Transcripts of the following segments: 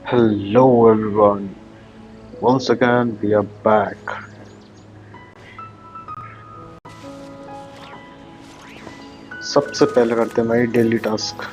Hello everyone, once again we are back. सबसे पहले करते हैं हमारी daily task.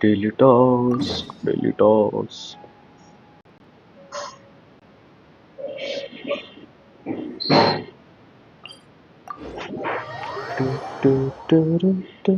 Daily task, daily task. Two two two two two.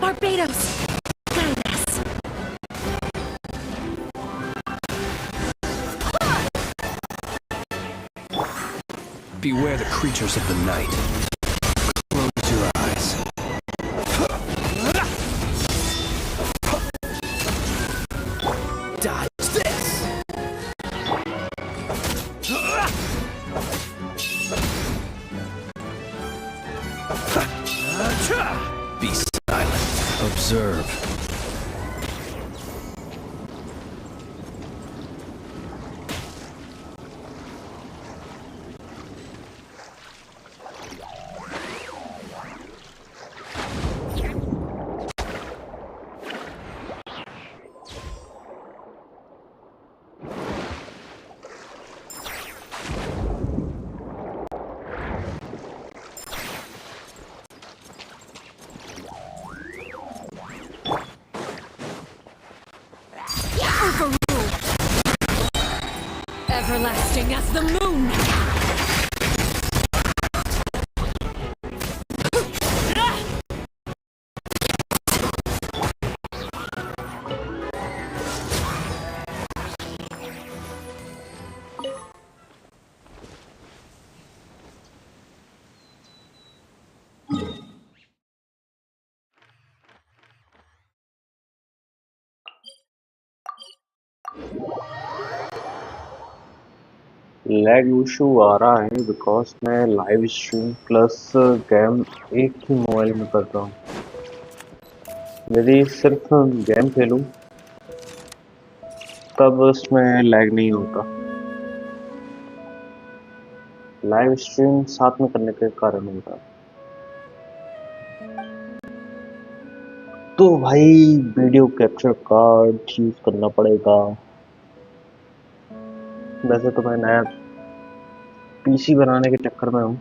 Barbados! Goodness. Beware the creatures of the night. Close your eyes. Dodge this! Be silent. Observe. Everlasting as the moon! Lag issue आ रहा है because मैं live stream plus game एक ही mobile में कर रहा हूँ। यदि सिर्फ गेम खेलूं तब उसमें लैग नहीं होता। लाइव स्ट्रीम साथ में करने के कारण होता। तो भाई वीडियो कैप्चर कार्ड यूज करना पड़ेगा। वैसे तो मैं नया पीसी बनाने के चक्कर में हूँ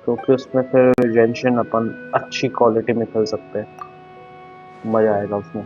क्योंकि उसमें फिर जेंशिन अपन अच्छी क्वालिटी में खेल सकते हैं, मजा आएगा उसमें।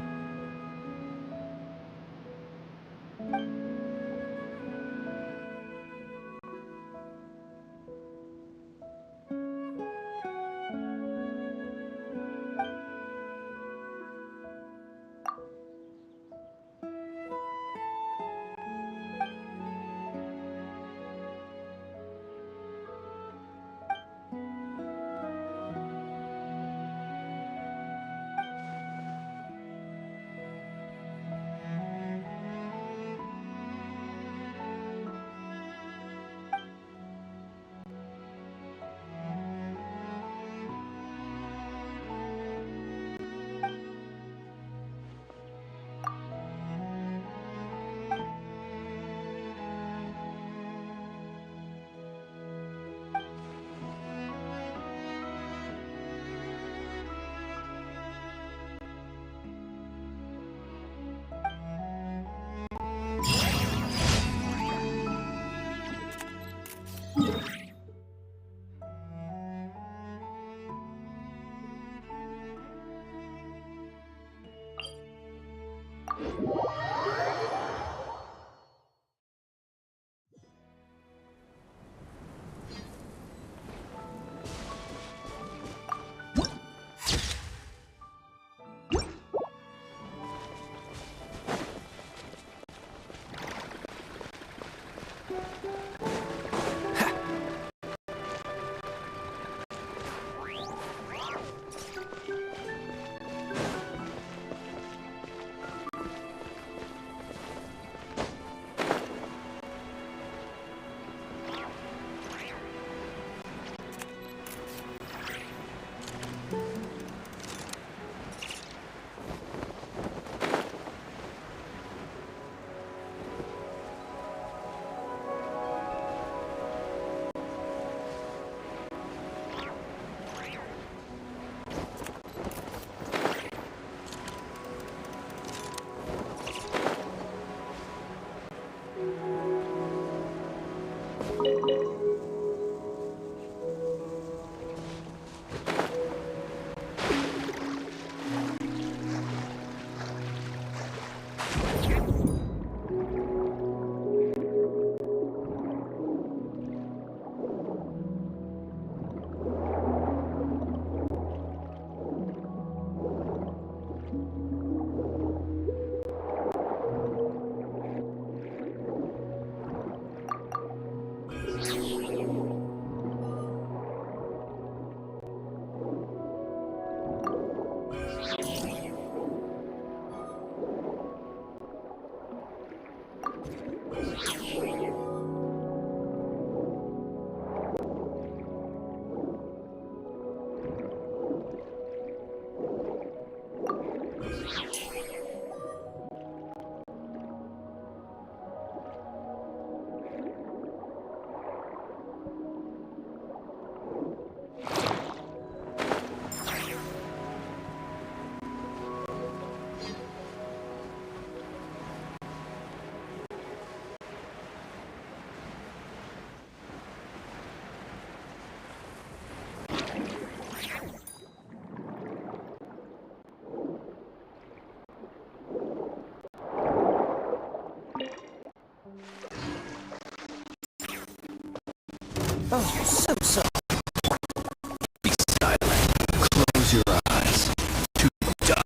Be silent. Close your eyes. To dust.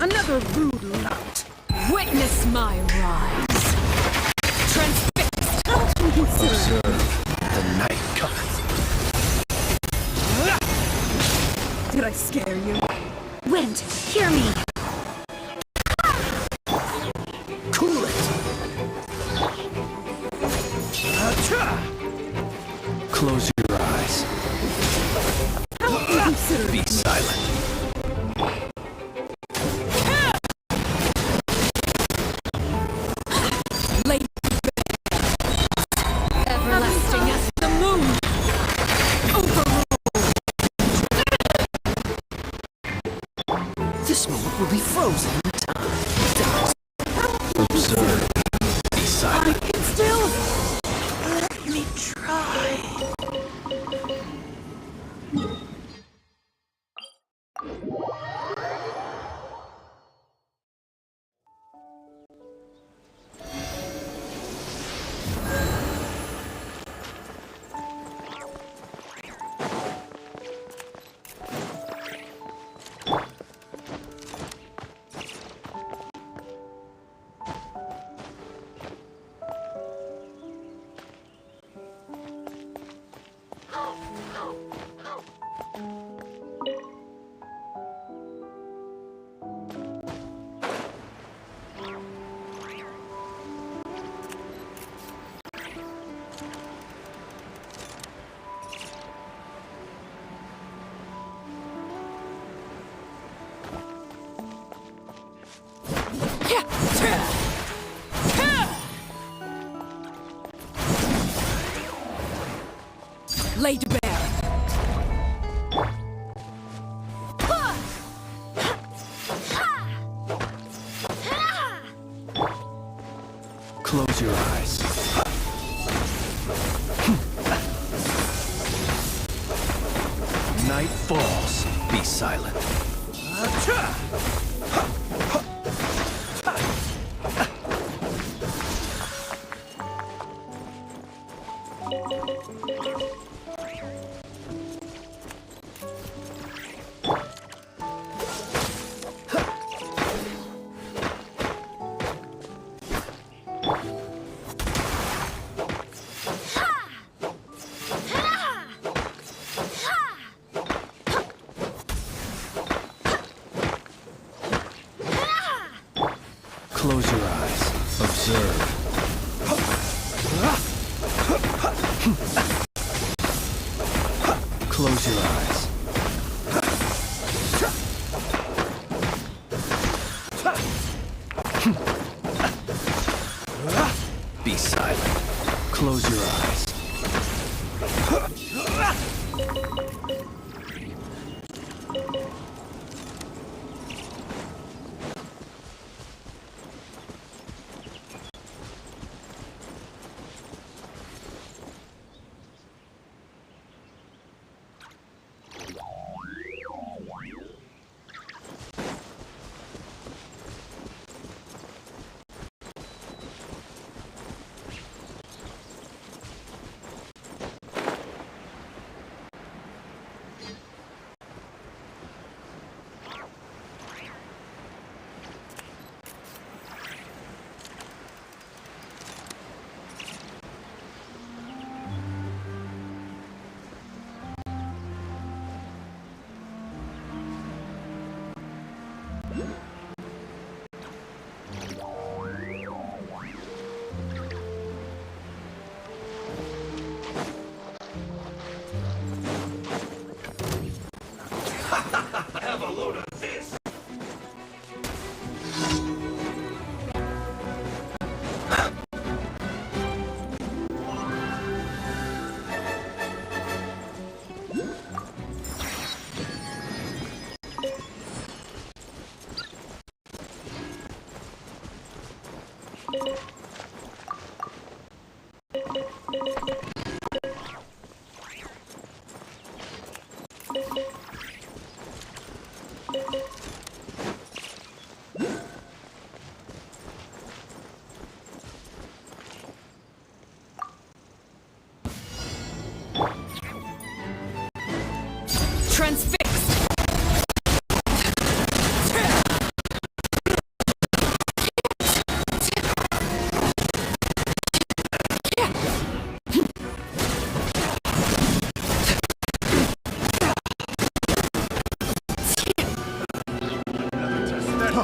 Another rude lout. Witness my rise. Transfixed. Observe the night cometh. Did I scare you? Wind, hear me. Cool it. Close your eyes. Be silent. Late everlasting as the moon. This moment will be frozen in time. Observe. Be silent. I can still. Let me try. Laid bare. Close your eyes. Night falls. Be silent. Close your eyes. Observe. Close your eyes. Be silent. Close your eyes.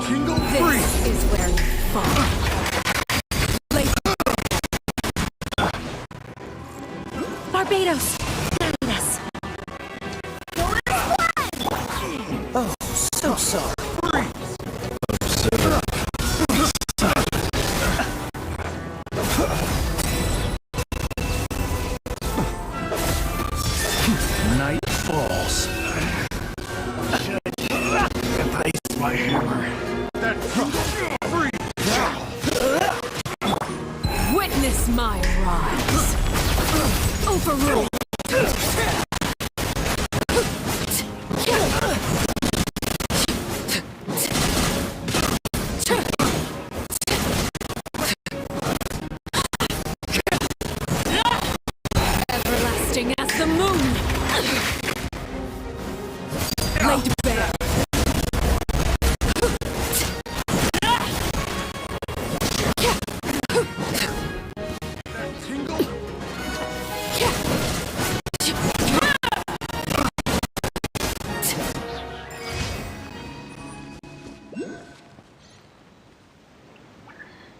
Tingle This freeze. is where you fall. Barbados, Barbados. Oh, so sorry. Observe. Night falls. Replace my hammer. Witness my rise. Overrule. Everlasting as the moon. Laid bare.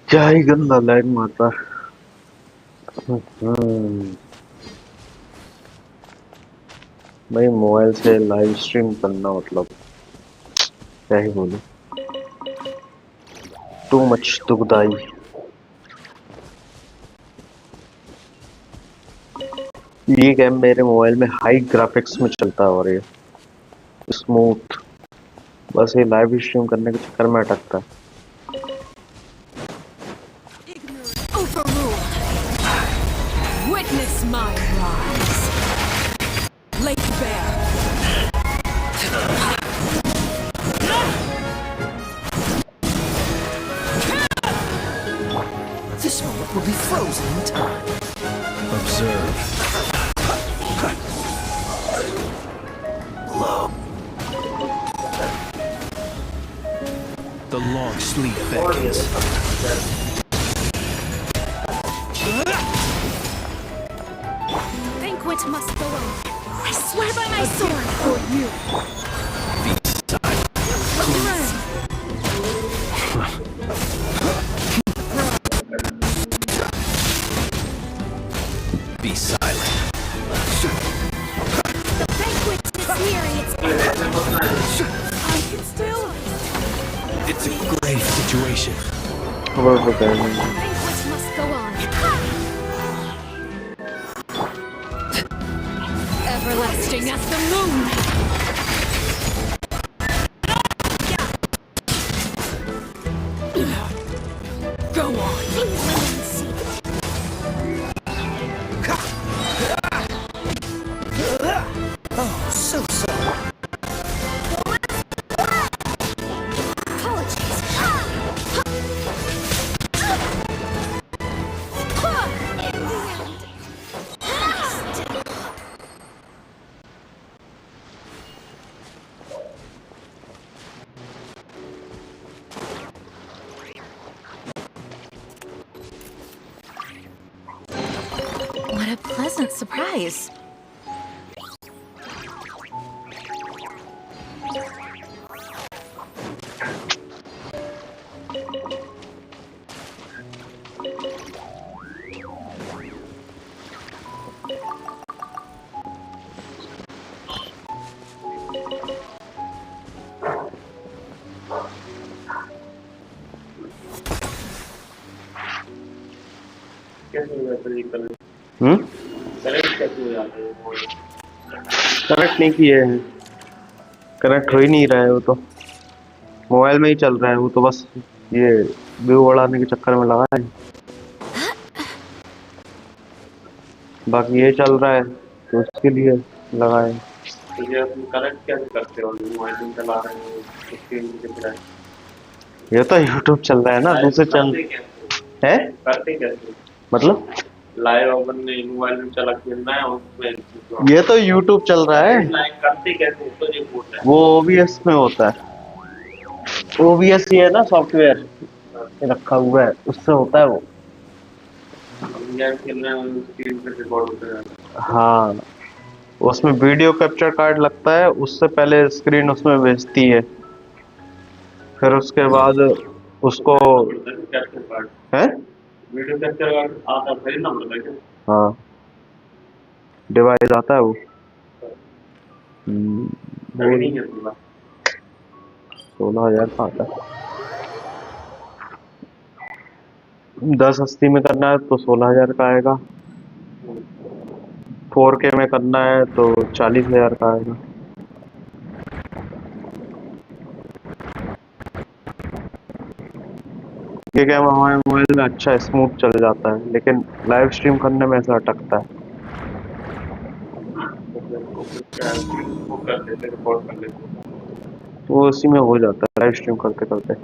क्या ही गंदा lag मारता भाई mobile से live stream करना मतलब क्या ही बोलूं too much दुखदाई ये गेम मेरे मोबाइल में हाई ग्राफिक्स में चलता है और ये स्मूथ बस ये लाइव स्ट्रीम करने के चक्कर में अटकता है Overruled. Witness my rise. Laid bare. This moment will be frozen in time. Observe. Blow. The long sleep beckons. Banquet must go on. I swear by my sword for you. Be silent. Cleanse. Be silent. The banquet is nearing its end. I can still. It's a grave situation. खबर तो क्या The banquet must go on. Everlasting as the moon. Go on. Oh, so sorry. Apologies. What a pleasant surprise. Connect नहीं किए हैं connect हो ही नहीं रहा है वो तो मोबाइल में ही चल रहा है वो तो बस ये व्यू बढ़ाने के चक्कर में लगा है बाकी ये चल रहा है तो उसके लिए लगा है कनेक्ट कैसे करते हो मोबाइल में चला रहे हो स्क्रीन दिख रहा है ये तो यूट्यूब चल रहा है ना दूसरे चैनल है करते कैसे मतलब लाइव अपन ने मोबाइल में चला खेलना है उसमें ये तो यूट्यूब चल रहा है लाइव करते कैसे तो ये बोल रहा वो ओबीएस में होता है ओबीएस ही है ना सॉफ्टवेयर रखा हुआ है उससे होता है वो है गेम खेलना है स्क्रीन पे रिकॉर्ड होता है हाँ उसमें वीडियो कैप्चर कार्ड लगता है उससे पहले स्क्रीन उसमें भेजती है फिर उसके बाद उसको कैप्चर कार्ड है। वीडियो कैप्चर कार्ड आता था ना मतलब कि हाँ, डिवाइस आता है वो। अभी वो नहीं है पूरा। 16,000 का आता है। 1080 में करना है तो 16,000 का आएगा। 4K में करना है तो 40,000 का आएगा। ये क्या हमारे मोबाइल में अच्छा स्मूथ चल जाता है, लेकिन लाइव स्ट्रीम करने में ऐसा अटकता है। तो फिर क्या है कि वो कर लेते रिकॉर्ड कर लेते। तो वो उसी में हो जाता है लाइव स्ट्रीम करते करते।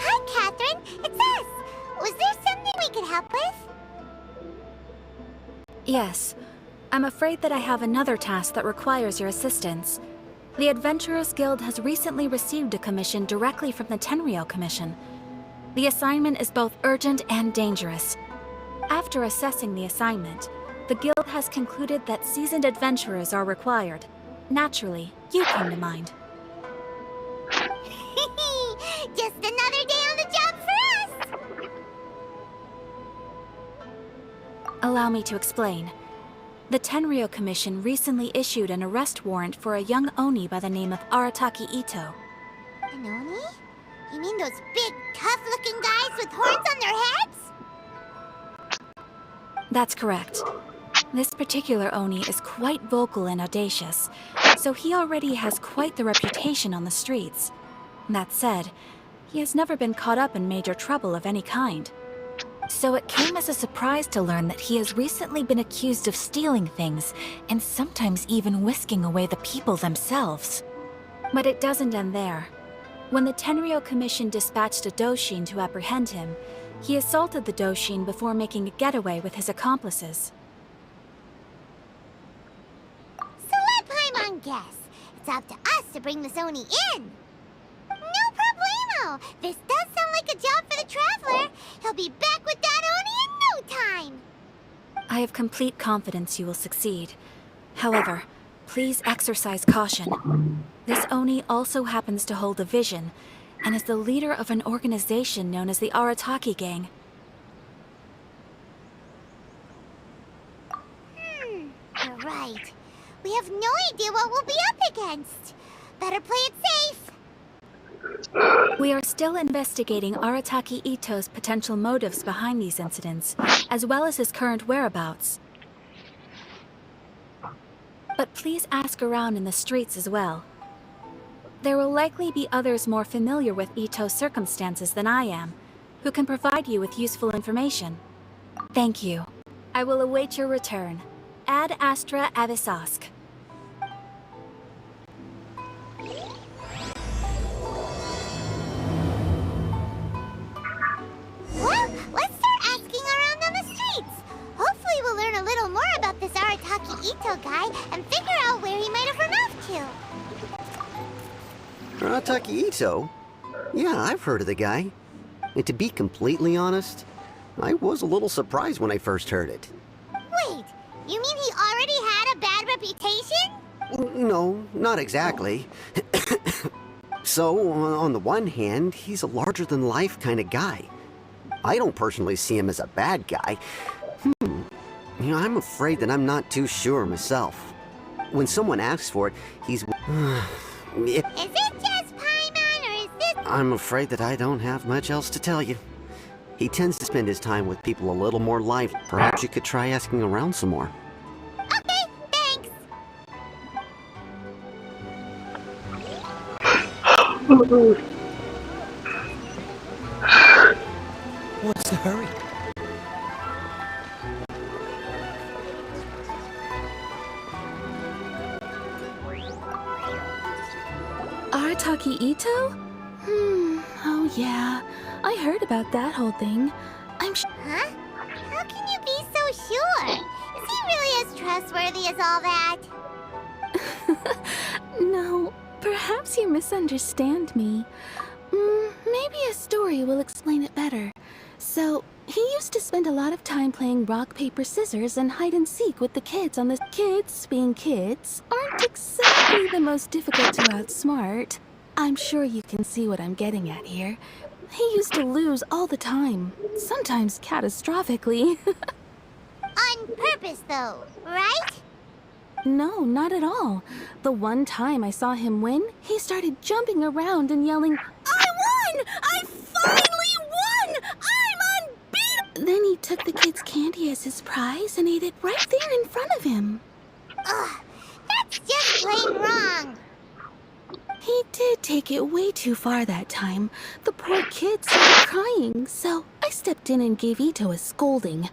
Hi, Catherine. It's us. Was there something we could help with? Yes. I'm afraid that I have another task that requires your assistance. The Adventurers Guild has recently received a commission directly from the Tenryou Commission. The assignment is both urgent and dangerous. After assessing the assignment, the Guild has concluded that seasoned adventurers are required. Naturally, you came to mind. Just another day on the job for us! Allow me to explain. The Tenryou Commission recently issued an arrest warrant for a young Oni by the name of Arataki Ito. An Oni? You mean those big, tough-looking guys with horns on their heads? That's correct. This particular Oni is quite vocal and audacious, so he already has quite the reputation on the streets. That said, he has never been caught up in major trouble of any kind. So it came as a surprise to learn that he has recently been accused of stealing things, and sometimes even whisking away the people themselves. But it doesn't end there. When the Tenryou Commission dispatched a Doshin to apprehend him, he assaulted the Doshin before making a getaway with his accomplices. So let Paimon guess. It's up to us to bring this Oni in. No problemo! This does sound like a job for the Traveler. He'll be back with that Oni in no time! I have complete confidence you will succeed. However, please exercise caution. This Oni also happens to hold a vision, and is the leader of an organization known as the Arataki Gang. You're right. We have no idea what we'll be up against. Better play it safe. We are still investigating Arataki Ito's potential motives behind these incidents, as well as his current whereabouts. But please ask around in the streets as well. There will likely be others more familiar with Ito's circumstances than I am, who can provide you with useful information. Thank you. I will await your return. Ad Astra Avisask. Well, let's start asking around on the streets. Hopefully we'll learn a little more about this Arataki Ito guy and figure out where he might have run off to. Arataki Ito? Yeah, I've heard of the guy. And to be completely honest, I was a little surprised when I first heard it. Wait, you mean he already had a bad reputation? No, not exactly. So, on the one hand, he's a larger-than-life kind of guy. I don't personally see him as a bad guy. You know, I'm afraid that I'm not too sure myself. When someone asks for it, he's... Is it just Paimon, or is this... I'm afraid that I don't have much else to tell you. He tends to spend his time with people a little more lively. Perhaps you could try asking around some more. Okay, thanks. What's the hurry? Arataki Ito? Oh yeah. I heard about that whole thing. Huh? How can you be so sure? Is he really as trustworthy as all that? No, perhaps you misunderstand me. Maybe a story will explain it better. So, he used to spend a lot of time playing rock, paper, scissors and hide and seek with the kids on the... Kids, being kids, aren't exactly the most difficult to outsmart. I'm sure you can see what I'm getting at here. He used to lose all the time, sometimes catastrophically. On purpose, though, right? No, not at all. The one time I saw him win, he started jumping around and yelling, "I won! I finally won! I'm unbeatable!" Then he took the kid's candy as his prize and ate it right there in front of him. Ugh, that's just plain wrong. He did take it way too far that time. The poor kid started crying, so I stepped in and gave Ito a scolding.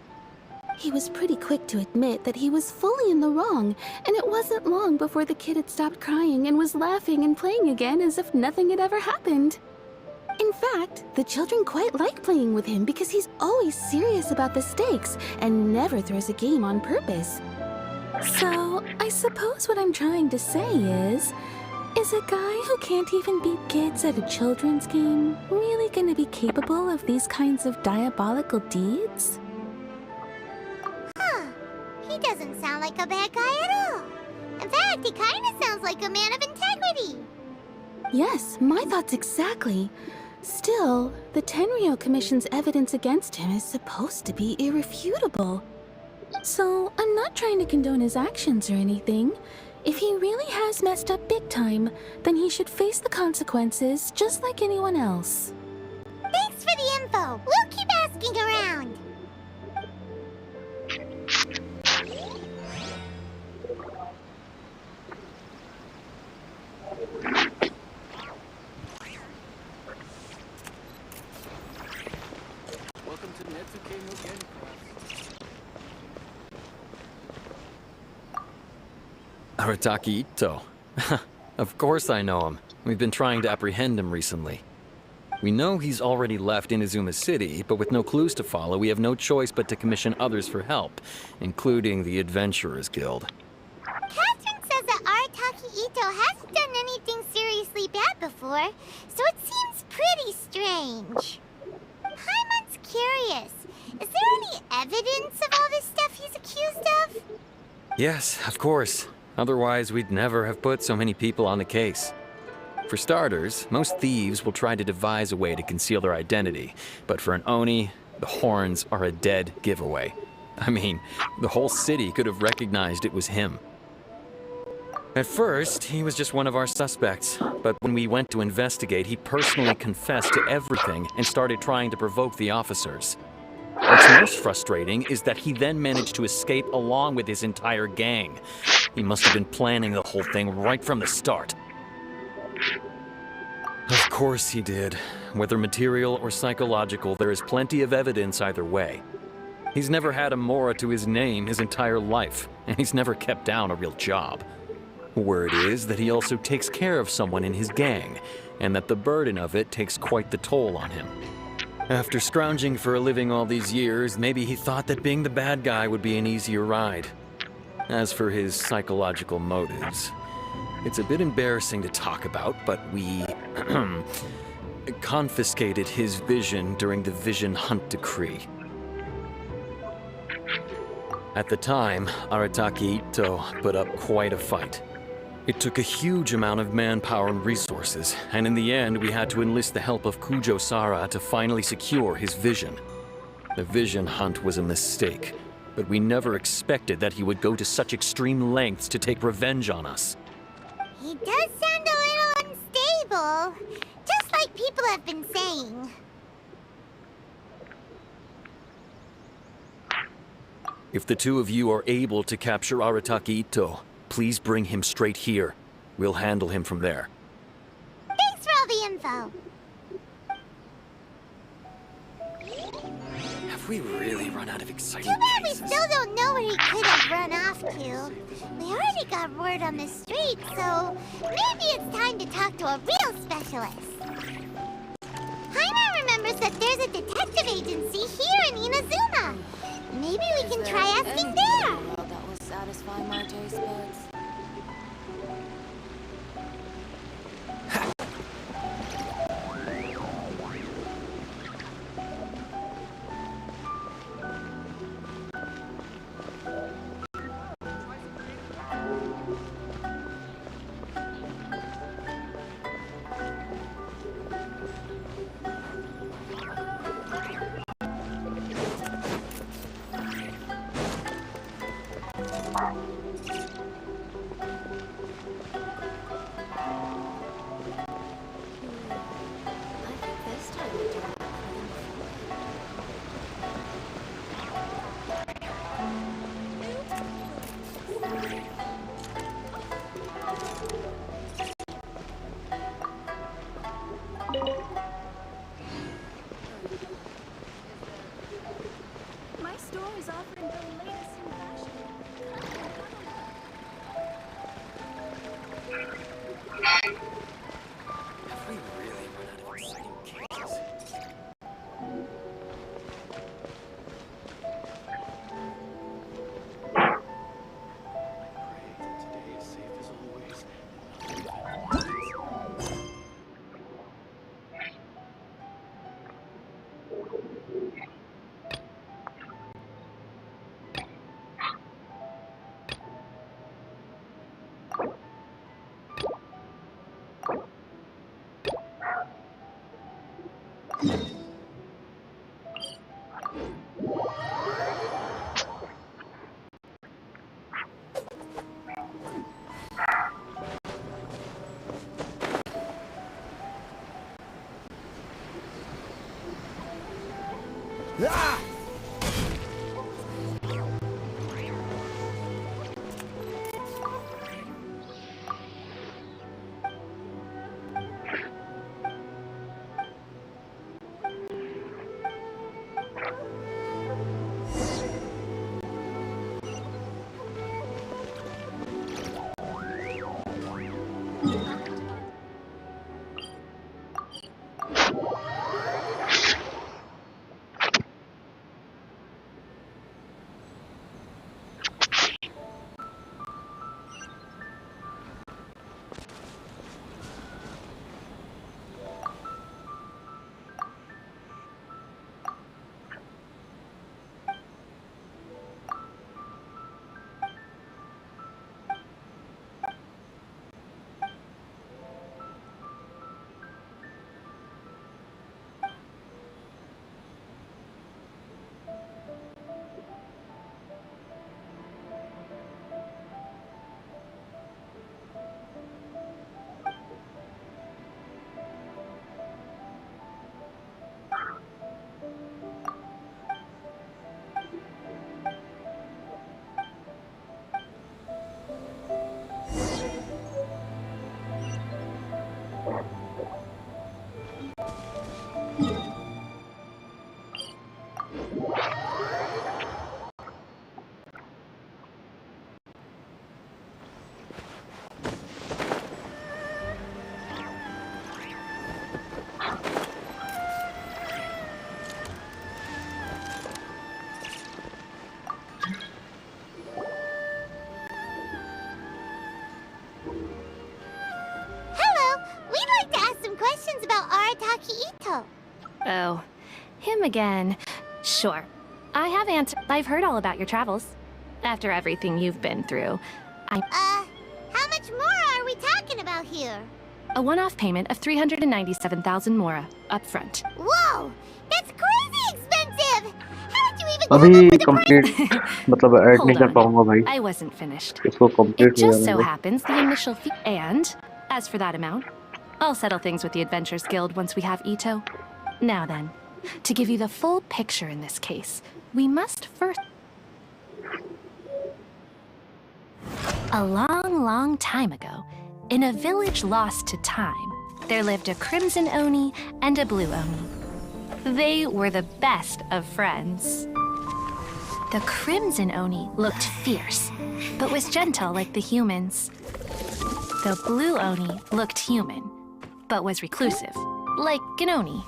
He was pretty quick to admit that he was fully in the wrong, and it wasn't long before the kid had stopped crying and was laughing and playing again as if nothing had ever happened. In fact, the children quite like playing with him because he's always serious about the stakes and never throws a game on purpose. So, I suppose what I'm trying to say is a guy who can't even beat kids at a children's game really gonna be capable of these kinds of diabolical deeds? Huh. He doesn't sound like a bad guy at all. In fact, he kind of sounds like a man of integrity. Yes, my thoughts exactly. Still, the Tenryou Commission's evidence against him is supposed to be irrefutable. So, I'm not trying to condone his actions or anything. If he really has messed up big time, then he should face the consequences just like anyone else. Thanks for the info. We'll keep asking around. Welcome to Netsuke no Gen. Arataki Ito. Of course I know him. We've been trying to apprehend him recently. We know he's already left Inazuma City, but with no clues to follow, we have no choice but to commission others for help, including the Adventurers Guild. Catherine says that Arataki Ito hasn't done anything seriously bad before, so it seems pretty strange. Paimon's curious. Is there any evidence of all this stuff he's accused of? Yes, of course. Otherwise, we'd never have put so many people on the case. For starters, most thieves will try to devise a way to conceal their identity, but for an Oni, the horns are a dead giveaway. I mean, the whole city could have recognized it was him. At first, he was just one of our suspects, but when we went to investigate, he personally confessed to everything and started trying to provoke the officers. What's most frustrating is that he then managed to escape along with his entire gang. He must have been planning the whole thing right from the start. Of course he did. Whether material or psychological, there is plenty of evidence either way. He's never had a Mora to his name his entire life, and he's never kept down a real job. Word is that he also takes care of someone in his gang, and that the burden of it takes quite the toll on him. After scrounging for a living all these years, maybe he thought that being the bad guy would be an easier ride. As for his psychological motives, it's a bit embarrassing to talk about, but we confiscated his vision during the Vision Hunt Decree. At the time, Arataki Ito put up quite a fight. It took a huge amount of manpower and resources, and in the end we had to enlist the help of Kujo-Sara to finally secure his vision. The Vision Hunt was a mistake. but we never expected that he would go to such extreme lengths to take revenge on us. He does sound a little unstable, just like people have been saying. If the two of you are able to capture Arataki Itto, please bring him straight here. We'll handle him from there. Thanks for all the info. Have we really run out of exciting Too bad we cases? still don't know where he could have run off to. We already got word on the street, so maybe it's time to talk to a real specialist. Jaime remembers that there's a detective agency here in Inazuma. Maybe we can try asking there. That will satisfy my taste buds. My store is offering the latest in fashion. Have we really run out of exciting cases? Oh, him again. Sure. I have I've heard all about your travels. After everything you've been through, How much more are we talking about here? a one-off payment of 397,000 mora, up front. Whoa! That's crazy expensive! How did you even अभी complete मतलब add नहीं Hold कर on. पाऊंगा भाई, I wasn't finished. इसको It complete हो just जाने so दो। happens the initial fee. And as for that amount, I'll settle things with the Adventurers Guild once we have Ito. Now then, to give you the full picture in this case, we must first. A long, long time ago, in a village lost to time, there lived a Crimson Oni and a Blue Oni. They were the best of friends. The Crimson Oni looked fierce, but was gentle like the humans. The Blue Oni looked human, but was reclusive, like an Oni.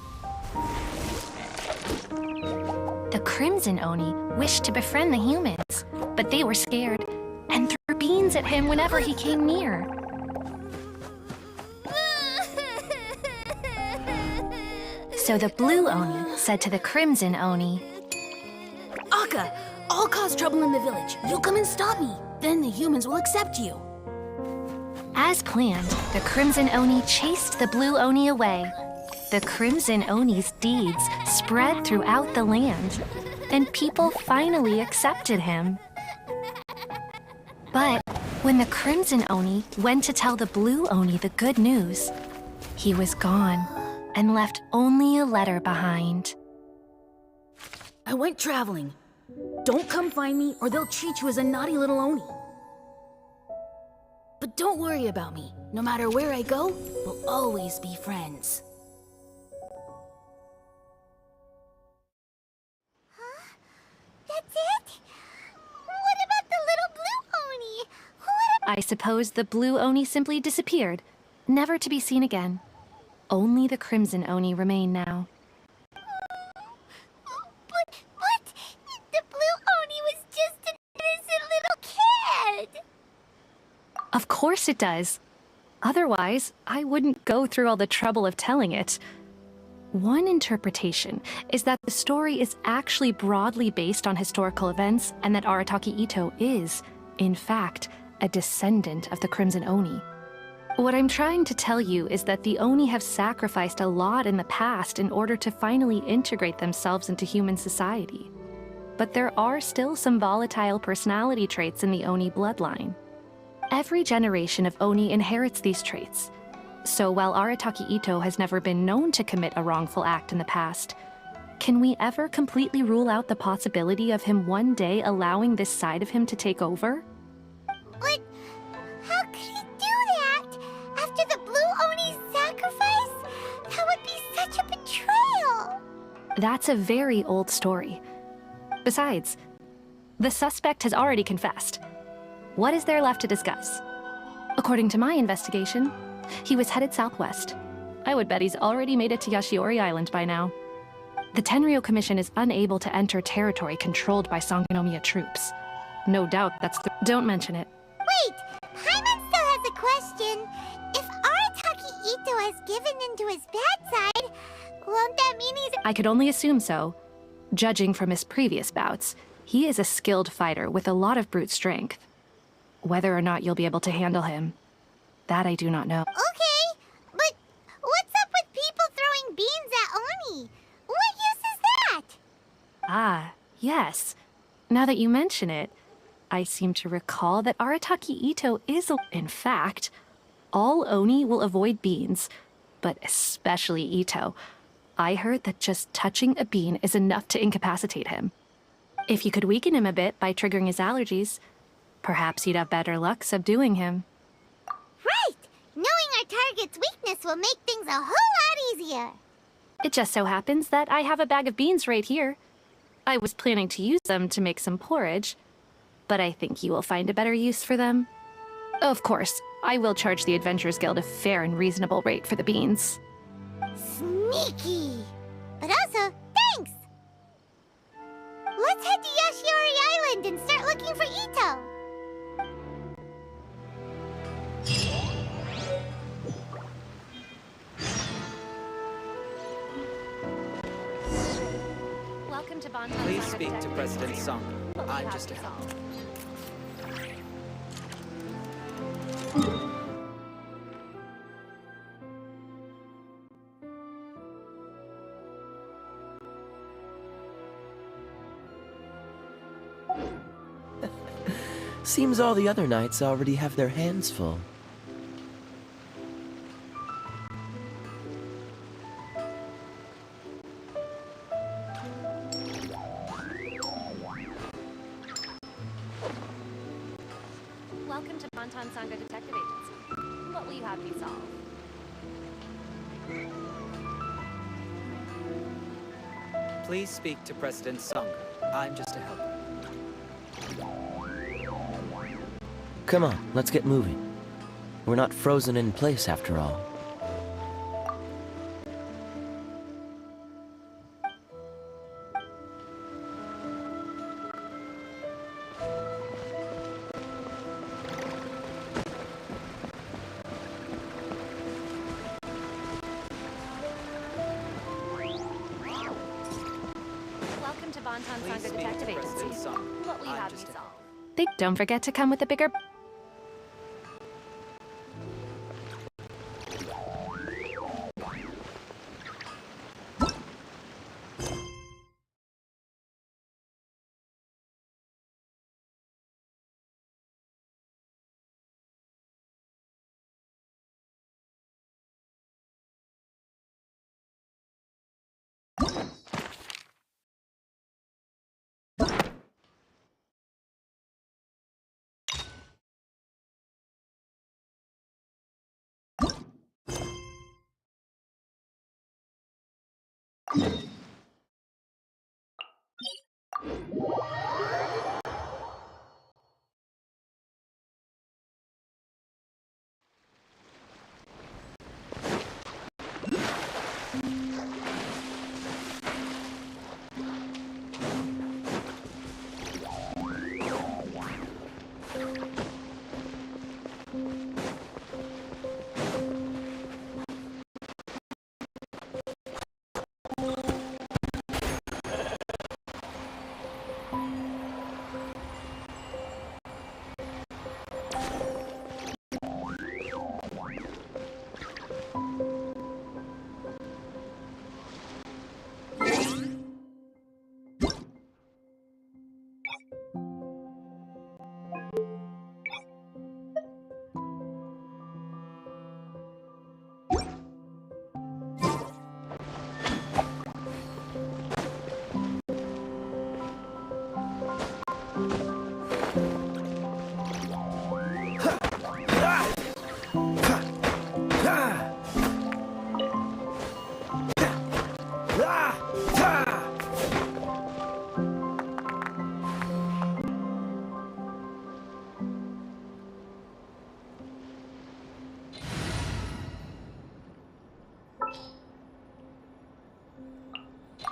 The Crimson Oni wished to befriend the humans, but they were scared and threw beans at him whenever he came near. So the Blue Oni said to the Crimson Oni, Akka, I'll cause trouble in the village. You come and stop me. Then the humans will accept you. as planned, the Crimson Oni chased the Blue Oni away. The Crimson Oni's deeds spread throughout the land, and people finally accepted him. But when the Crimson Oni went to tell the Blue Oni the good news, he was gone and left only a letter behind. I went traveling. Don't come find me or they'll treat you as a naughty little Oni. But don't worry about me. No matter where I go, we'll always be friends. That's it? What about the little blue Oni? I suppose the Blue Oni simply disappeared, never to be seen again. Only the Crimson Oni remain now. But the blue Oni was just an innocent little kid. Of course it does. Otherwise, I wouldn't go through all the trouble of telling it. One interpretation is that the story is actually broadly based on historical events and that Arataki Ito is, in fact, a descendant of the Crimson Oni. What I'm trying to tell you is that the Oni have sacrificed a lot in the past in order to finally integrate themselves into human society. But there are still some volatile personality traits in the Oni bloodline. Every generation of Oni inherits these traits. So while Arataki Ito has never been known to commit a wrongful act in the past, can we ever completely rule out the possibility of him one day allowing this side of him to take over? But how could he do that? After the blue Oni's sacrifice? That would be such a betrayal. That's a very old story. Besides, the suspect has already confessed. What is there left to discuss? According to my investigation, he was headed southwest. I would bet he's already made it to Yashiori Island by now. The Tenryou Commission is unable to enter territory controlled by Sangonomiya troops. No doubt that's the— Don't mention it. Wait, Paimon still has a question. If Arataki Ito has given into his bad side, won't that mean he's... I could only assume so. Judging from his previous bouts, he is a skilled fighter with a lot of brute strength. Whether or not you'll be able to handle him, that I do not know. Okay, but what's up with people throwing beans at Oni? What use is that? Ah, yes. Now that you mention it, I seem to recall that Arataki Ito is in fact, all Oni will avoid beans, but especially Ito. I heard that just touching a bean is enough to incapacitate him. If you could weaken him a bit by triggering his allergies, perhaps you'd have better luck subduing him. Right! Knowing our target's weakness will make things a whole lot easier. It just so happens that I have a bag of beans right here. I was planning to use them to make some porridge, but I think you will find a better use for them. Of course, I will charge the Adventurers Guild a fair and reasonable rate for the beans. Sneaky! But also, thanks! Let's head to Yashiori Island and start looking for Ito. Welcome to Bonton. Please speak to President Song. I'm just a help. Seems all the other knights already have their hands full. Welcome to Bonton Sangha Detective Agency. What will you have me solve? Please speak to President Sangha. I'm just a helper. Come on, let's get moving. We're not frozen in place after all. Welcome to Bonton Please Sangha speak Detective to President Agency. Sangha. What will you I'm have me just a solve? Don't forget to come with a bigger...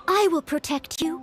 I will protect you.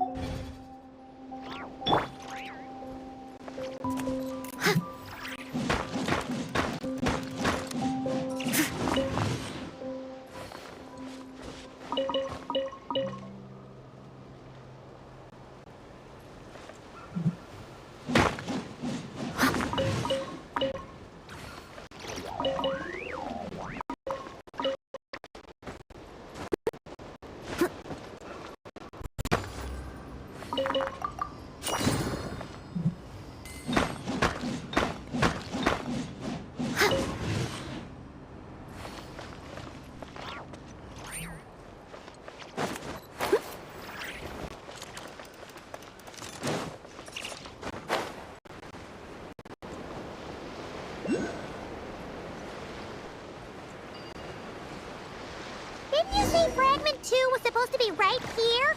Didn't you say Fragment 2 was supposed to be right here?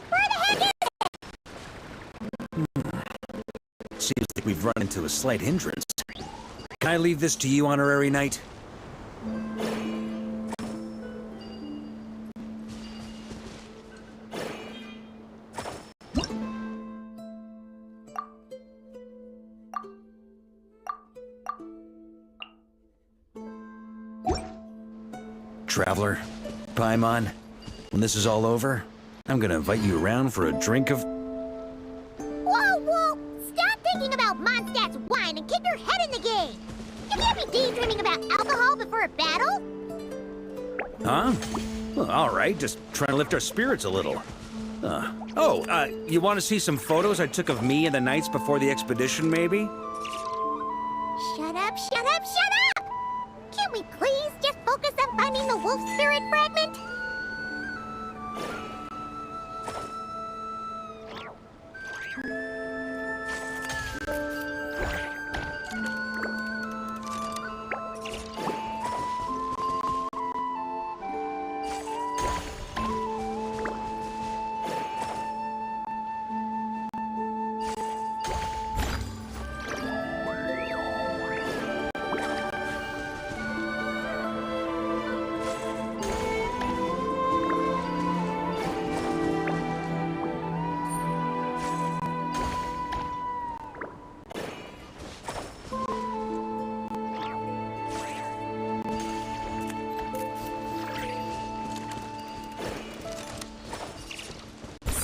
Where the heck is it? Seems like we've run into a slight hindrance. Can I leave this to you, Honorary Knight? Traveler, Paimon, when this is all over, I'm gonna invite you around for a drink of... Whoa, whoa! Stop thinking about Mondstadt's wine and keep your head in the game! You can't be daydreaming about alcohol before a battle! Huh? Well, all right, just trying to lift our spirits a little. You want to see some photos I took of me and the knights before the expedition, maybe? Shut up, shut up, shut up! Can't we please just focus on finding the wolf spirit fragment?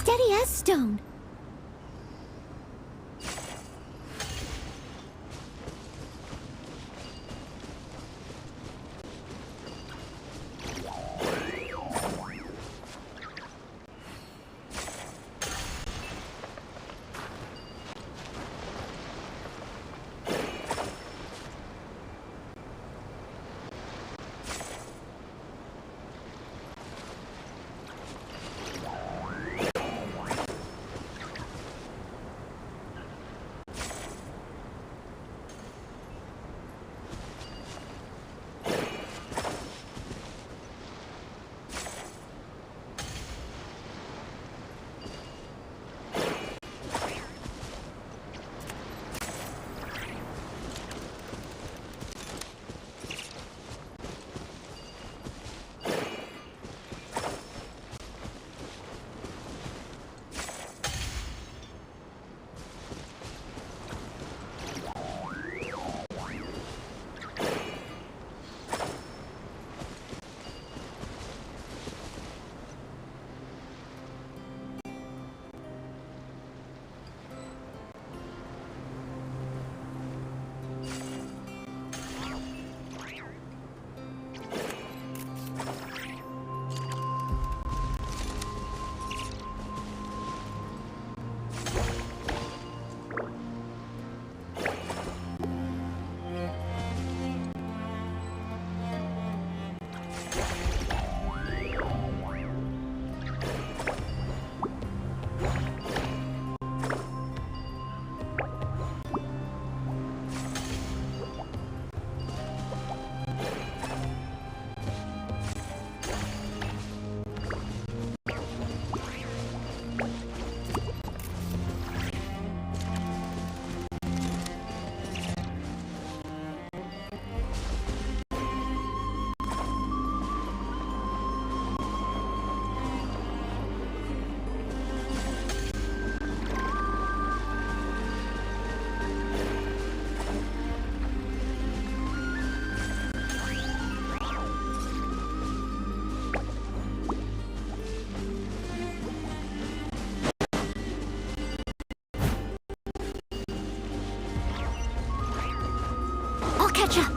Steady as stone. Catch up!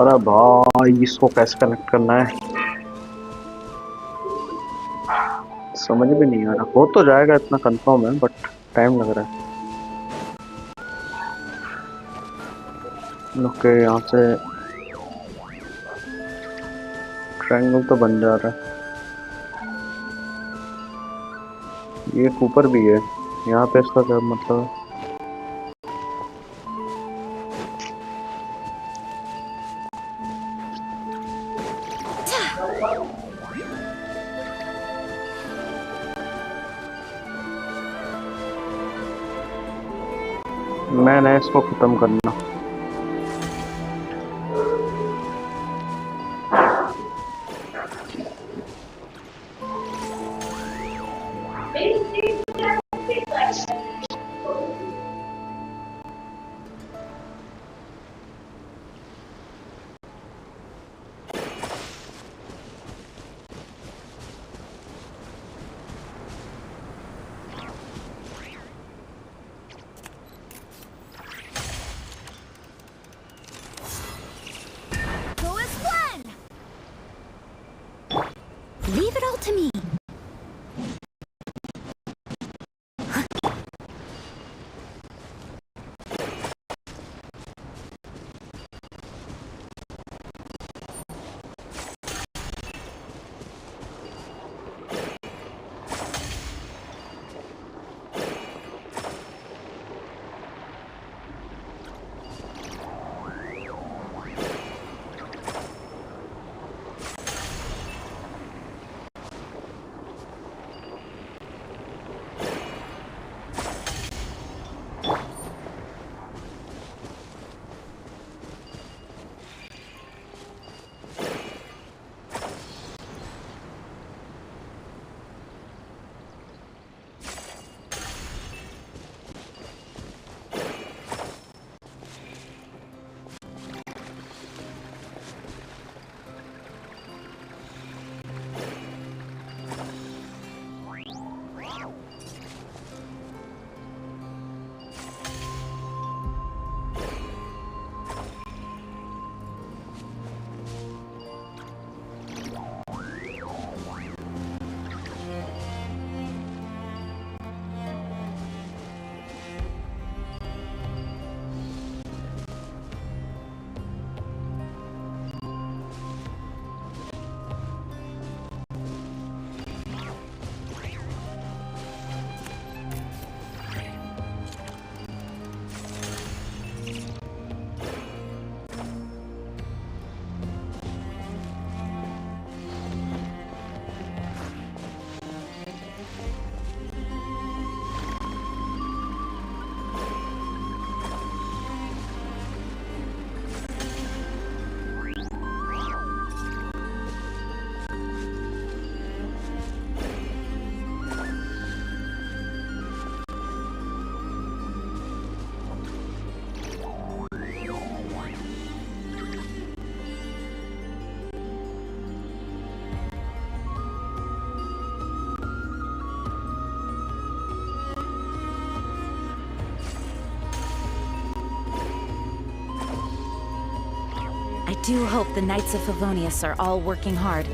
अरे भाई इसको कैसे connect करना है समझ में नहीं आ रहा। हो तो जाएगा इतना कंफर्म है बट टाइम लग रहा है। ओके यहाँ से ट्रायंगल तो बन जा रहा है। ये ऊपर भी है यहाँ पे इसका क्या मतलब है? मैंने इसको खत्म करना। Leave it all to me. I do hope the Knights of Favonius are all working hard.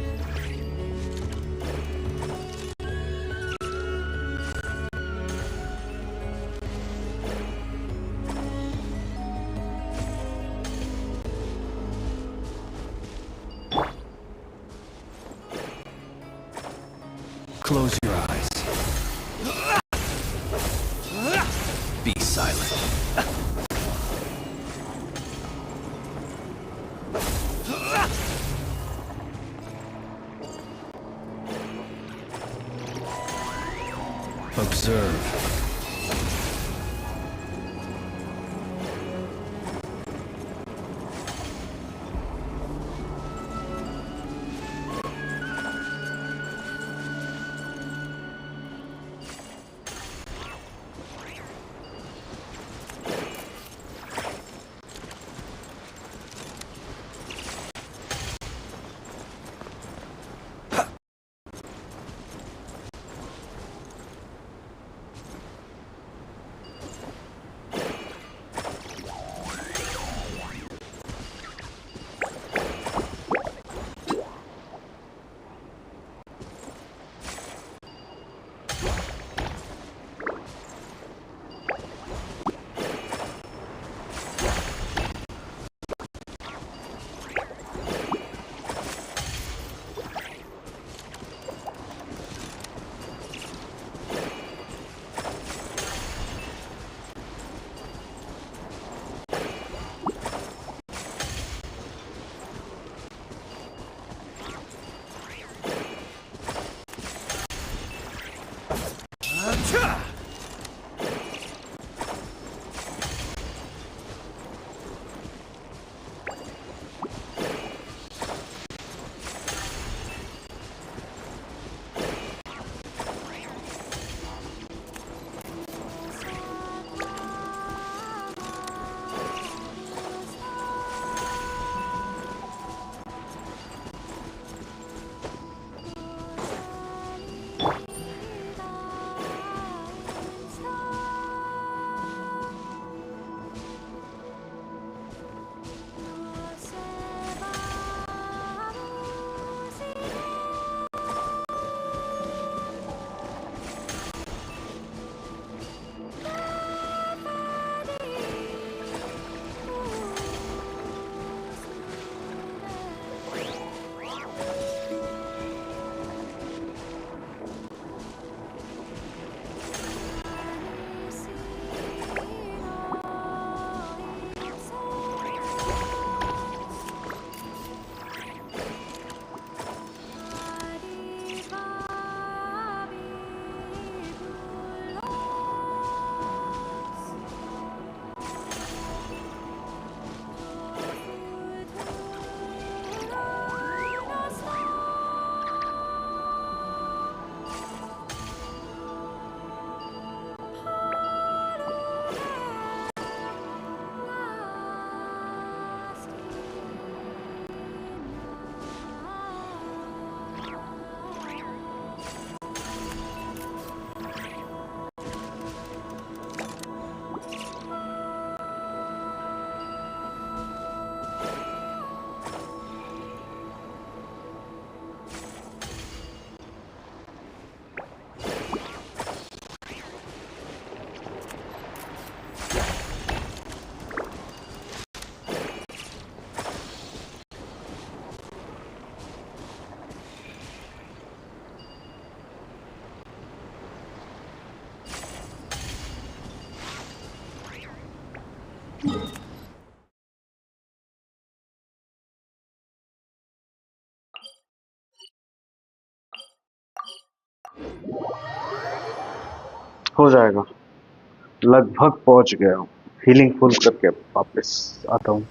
Close your eyes. Be silent. Observe. हो जाएगा। लगभग पहुंच गया हूँ। हीलिंग फुल करके वापस आता हूँ।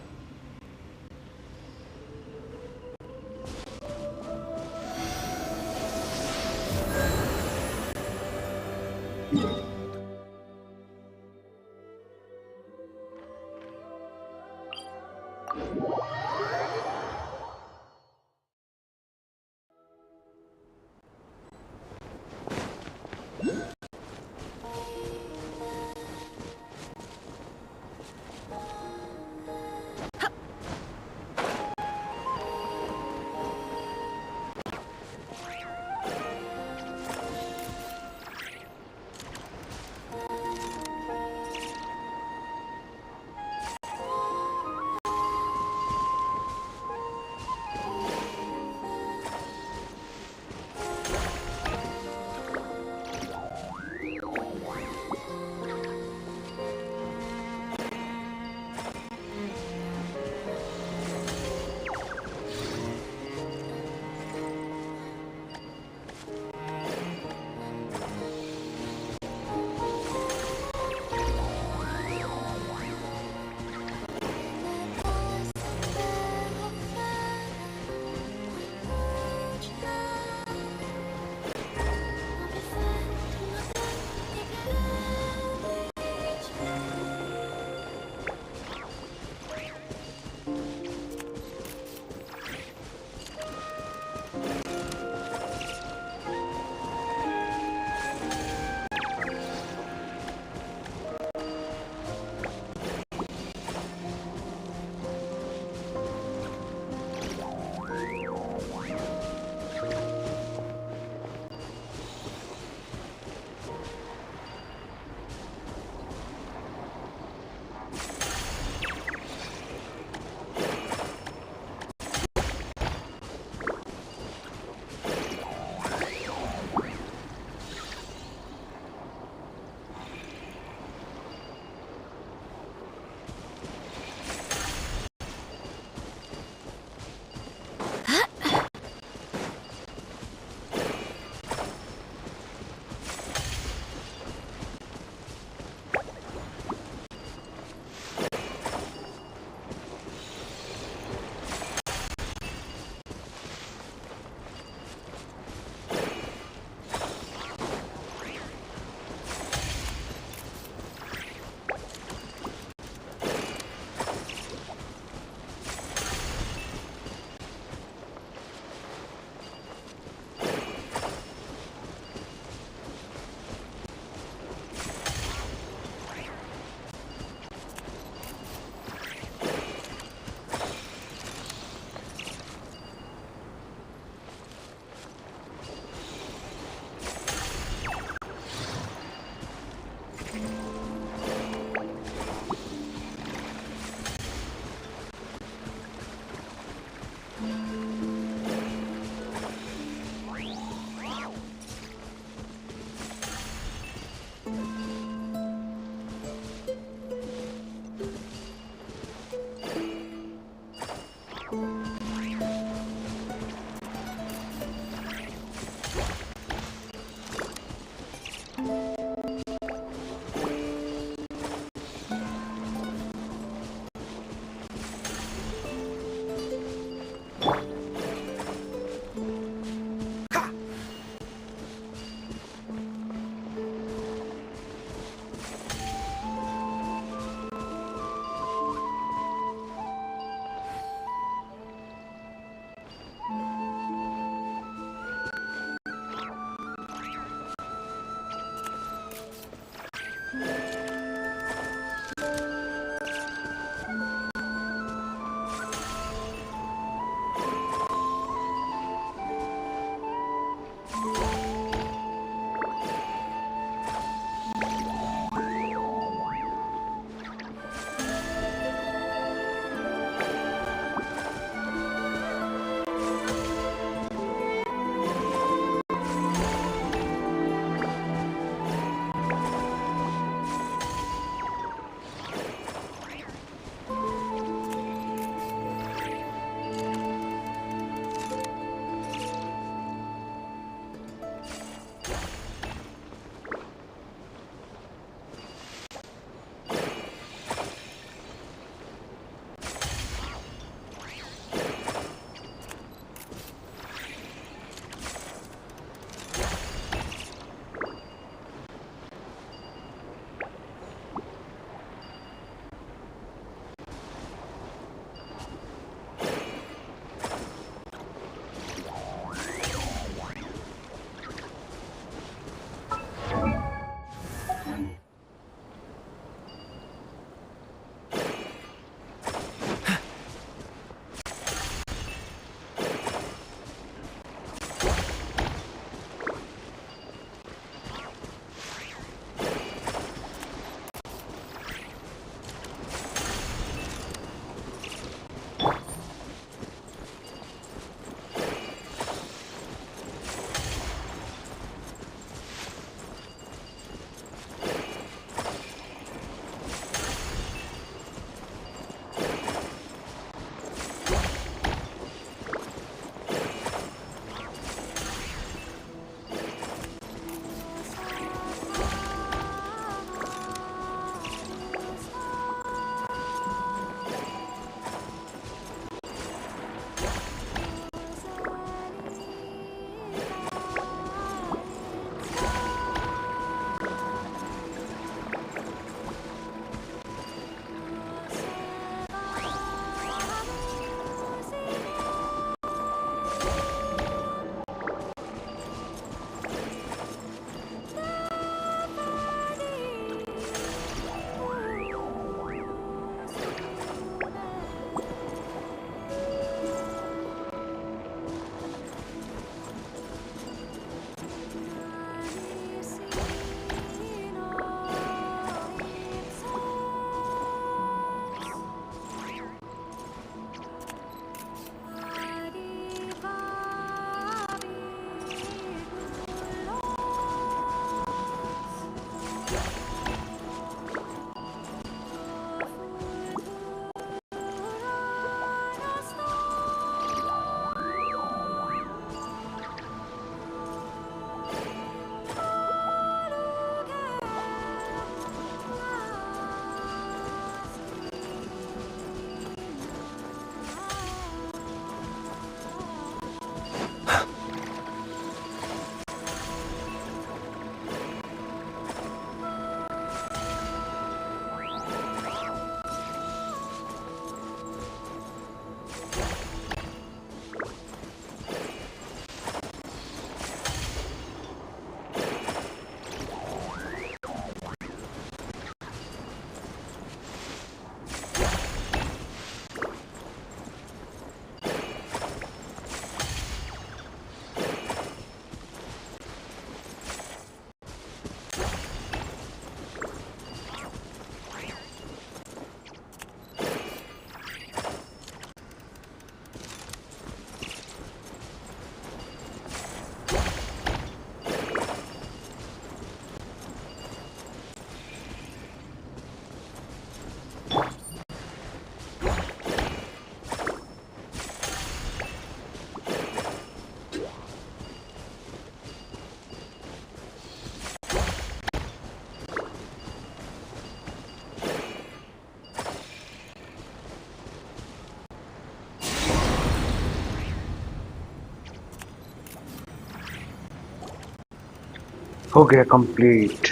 हो गया कंप्लीट।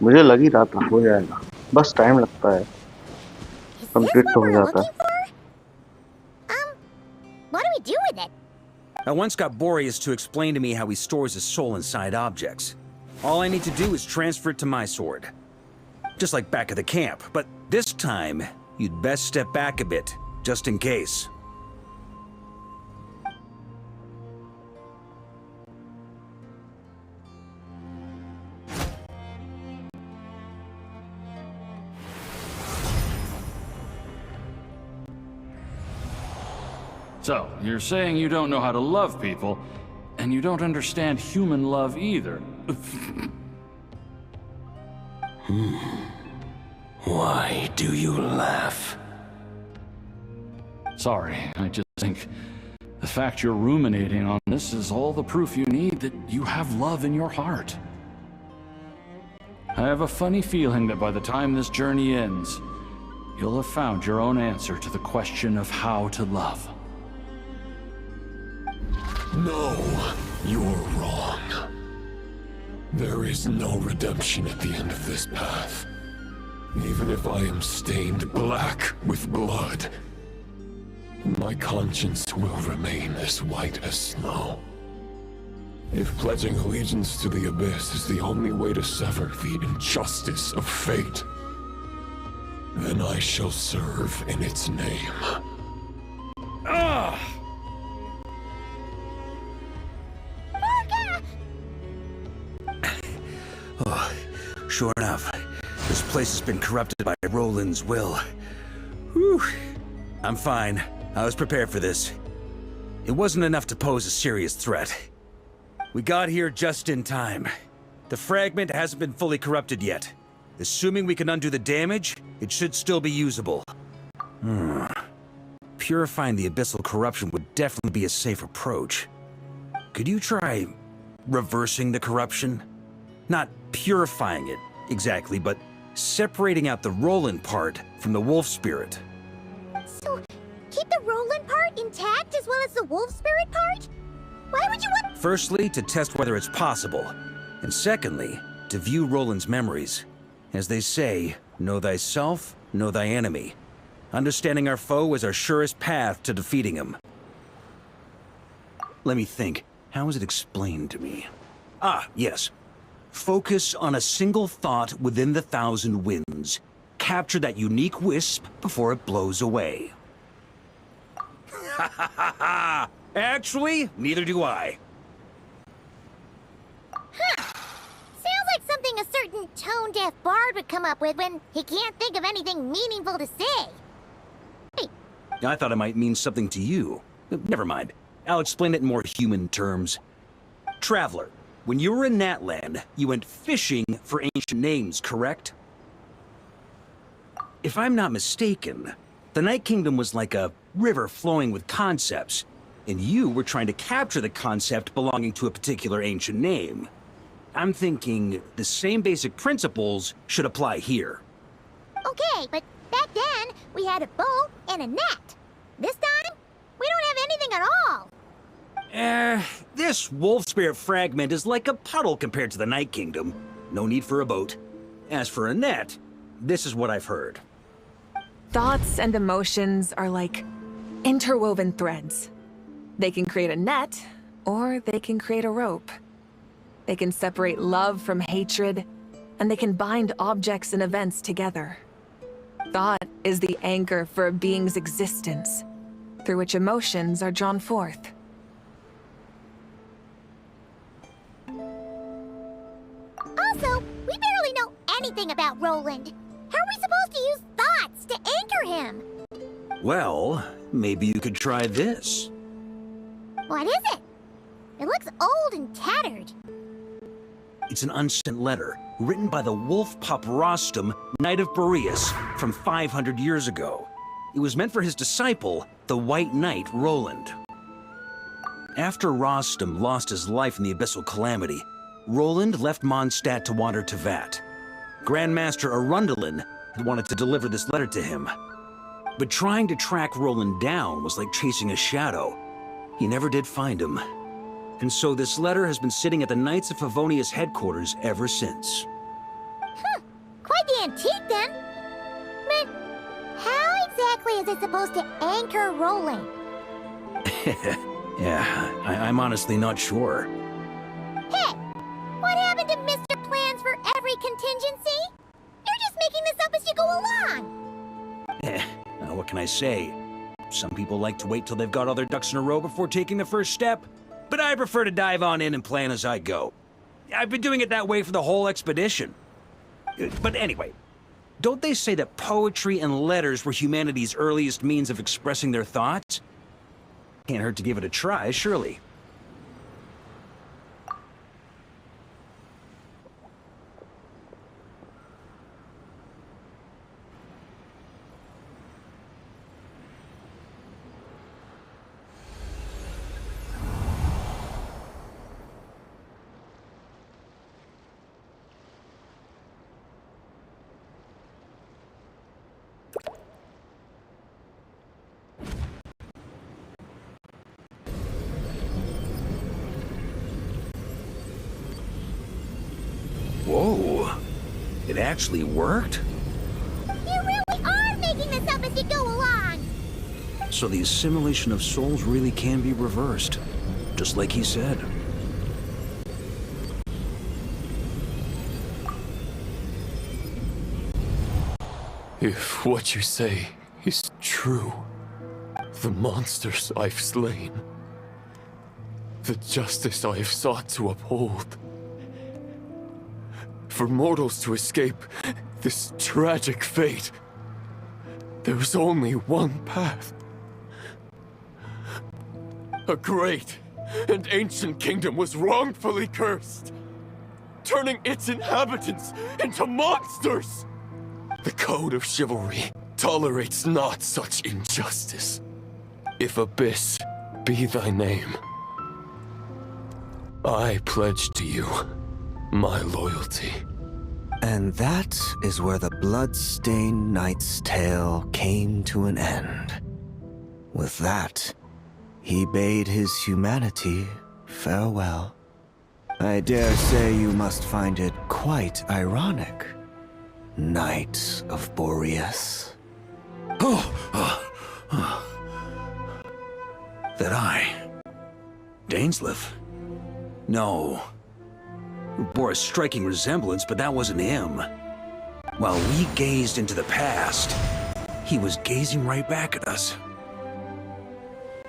मुझे लग ही रहा था हो जाएगा, बस टाइम लगता है। कंप्लीट तो हो जाता है। What do we do with it? I once got Boreas to explain to me how he stores his soul inside objects. All I need to do is transfer it to my sword. Just like back at the camp, but this time, you'd best step back a bit, just in case. So, you're saying you don't know how to love people, and you don't understand human love either. Why do you laugh? Sorry, I just think the fact you're ruminating on this is all the proof you need that you have love in your heart. I have a funny feeling that by the time this journey ends, you'll have found your own answer to the question of how to love. No, you're wrong. There is no redemption at the end of this path. Even if I am stained black with blood, my conscience will remain as white as snow. If pledging allegiance to the Abyss is the only way to sever the injustice of fate, then I shall serve in its name. Oh, sure enough, this place has been corrupted by Roland's will. Whew. I'm fine. I was prepared for this. It wasn't enough to pose a serious threat. We got here just in time. The fragment hasn't been fully corrupted yet. Assuming we can undo the damage, it should still be usable. Purifying the abyssal corruption would definitely be a safe approach. Could you try reversing the corruption? Not purifying it, exactly, but separating out the Roland part from the wolf spirit. So, keep the Roland part intact as well as the wolf spirit part? Why would you want— Firstly, to test whether it's possible. And secondly, to view Roland's memories. As they say, know thyself, know thy enemy. Understanding our foe is our surest path to defeating him. Let me think. How is it explained to me? Ah, yes. Focus on a single thought within the 1,000 winds. Capture that unique wisp before it blows away. Ha ha ha ha! Actually, neither do I. Sounds like something a certain tone-deaf bard would come up with when he can't think of anything meaningful to say. Hey. I thought it might mean something to you. Never mind. I'll explain it in more human terms. Traveler, when you were in Natland, you went fishing for ancient names, correct? If I'm not mistaken, the Night Kingdom was like a river flowing with concepts, and you were trying to capture the concept belonging to a particular ancient name. I'm thinking the same basic principles should apply here. Okay, but back then, we had a boat and a net. This time, we don't have anything at all. This wolf spirit fragment is like a puddle compared to the Night Kingdom. No need for a boat. As for a net, this is what I've heard. Thoughts and emotions are like interwoven threads. They can create a net, or they can create a rope. They can separate love from hatred, and they can bind objects and events together. Thought is the anchor for a being's existence, through which emotions are drawn forth. Also, we barely know anything about Roland. How are we supposed to use thoughts to anchor him? Well, maybe you could try this. What is it? It looks old and tattered. It's an unsent letter, written by the wolf pup Rostam, Knight of Boreas, from 500 years ago. It was meant for his disciple, the White Knight Roland. After Rostam lost his life in the Abyssal Calamity, Roland left Mondstadt to wander to Vat. Grandmaster Arundelen had wanted to deliver this letter to him. But trying to track Roland down was like chasing a shadow. He never did find him. And so this letter has been sitting at the Knights of Favonius headquarters ever since. Quite the antique then. But how exactly is it supposed to anchor Roland? Yeah, I'm honestly not sure. Hey, what happened to Mr. Plans for every contingency? You're just making this up as you go along. What can I say? Some people like to wait till they've got all their ducks in a row before taking the first step, but I prefer to dive on in and plan as I go. I've been doing it that way for the whole expedition. But anyway, don't they say that poetry and letters were humanity's earliest means of expressing their thoughts? Can't hurt to give it a try, surely. Whoa, it actually worked? You really are making this up as you go along! So the assimilation of souls really can be reversed, just like he said. If what you say is true, the monsters I've slain, the justice I have sought to uphold, for mortals to escape this tragic fate, there is only one path. A great and ancient kingdom was wrongfully cursed, turning its inhabitants into monsters. The code of chivalry tolerates not such injustice. If Abyss be thy name, I pledge to you my loyalty. And that is where the blood-stained knight's tale came to an end. With that, he bade his humanity farewell. I dare say you must find it quite ironic, Knight of Boreas. That I... Dainsleif? No. Bore a striking resemblance, but that wasn't him. While we gazed into the past, he was gazing right back at us.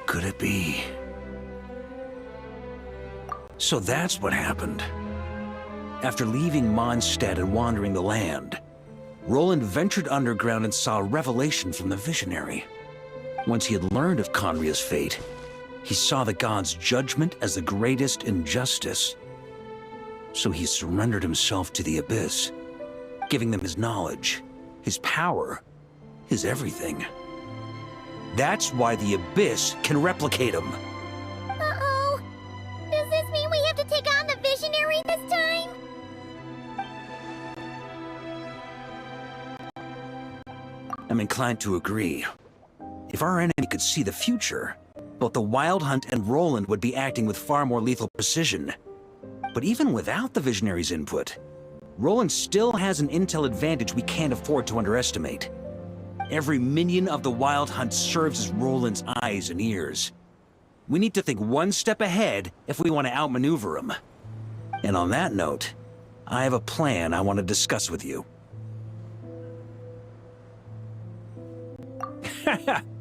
Could it be? So that's what happened. After leaving Mondstadt and wandering the land, Roland ventured underground and saw a revelation from the visionary. Once he had learned of Conria's fate, he saw the gods' judgment as the greatest injustice. So he surrendered himself to the Abyss, giving them his knowledge, his power, his everything. That's why the Abyss can replicate him. Uh-oh. Does this mean we have to take on the Visionary this time? I'm inclined to agree. If our enemy could see the future, both the Wild Hunt and Roland would be acting with far more lethal precision. But even without the Visionary's input, Roland still has an intel advantage we can't afford to underestimate. Every minion of the Wild Hunt serves as Roland's eyes and ears. We need to think one step ahead if we want to outmaneuver him. And on that note, I have a plan I want to discuss with you.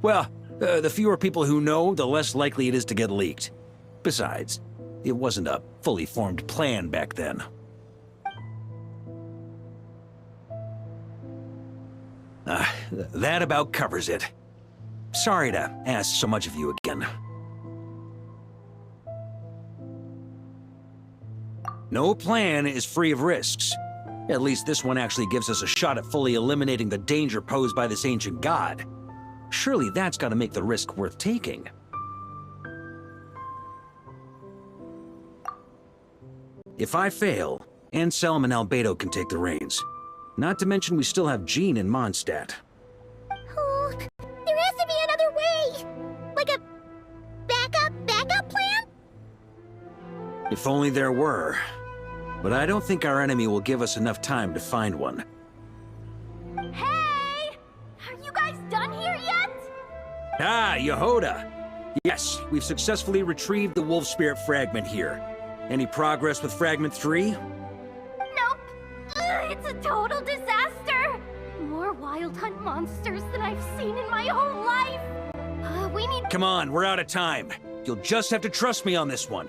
Well, the fewer people who know, the less likely it is to get leaked. Besides, it wasn't a fully formed plan back then. That about covers it. Sorry to ask so much of you again. No plan is free of risks. At least this one actually gives us a shot at fully eliminating the danger posed by this ancient god. Surely that's got to make the risk worth taking. If I fail, Anselm and Albedo can take the reins. Not to mention we still have Jean and Mondstadt. Oh, there has to be another way! Like a backup plan? If only there were. But I don't think our enemy will give us enough time to find one. Hey! Are you guys done here yet? Ah, Yehoda! Yes, we've successfully retrieved the Wolf Spirit fragment here. Any progress with Fragment 3? Nope. Ugh, it's a total disaster! More Wild Hunt monsters than I've seen in my whole life! We need— Come on, we're out of time. You'll just have to trust me on this one.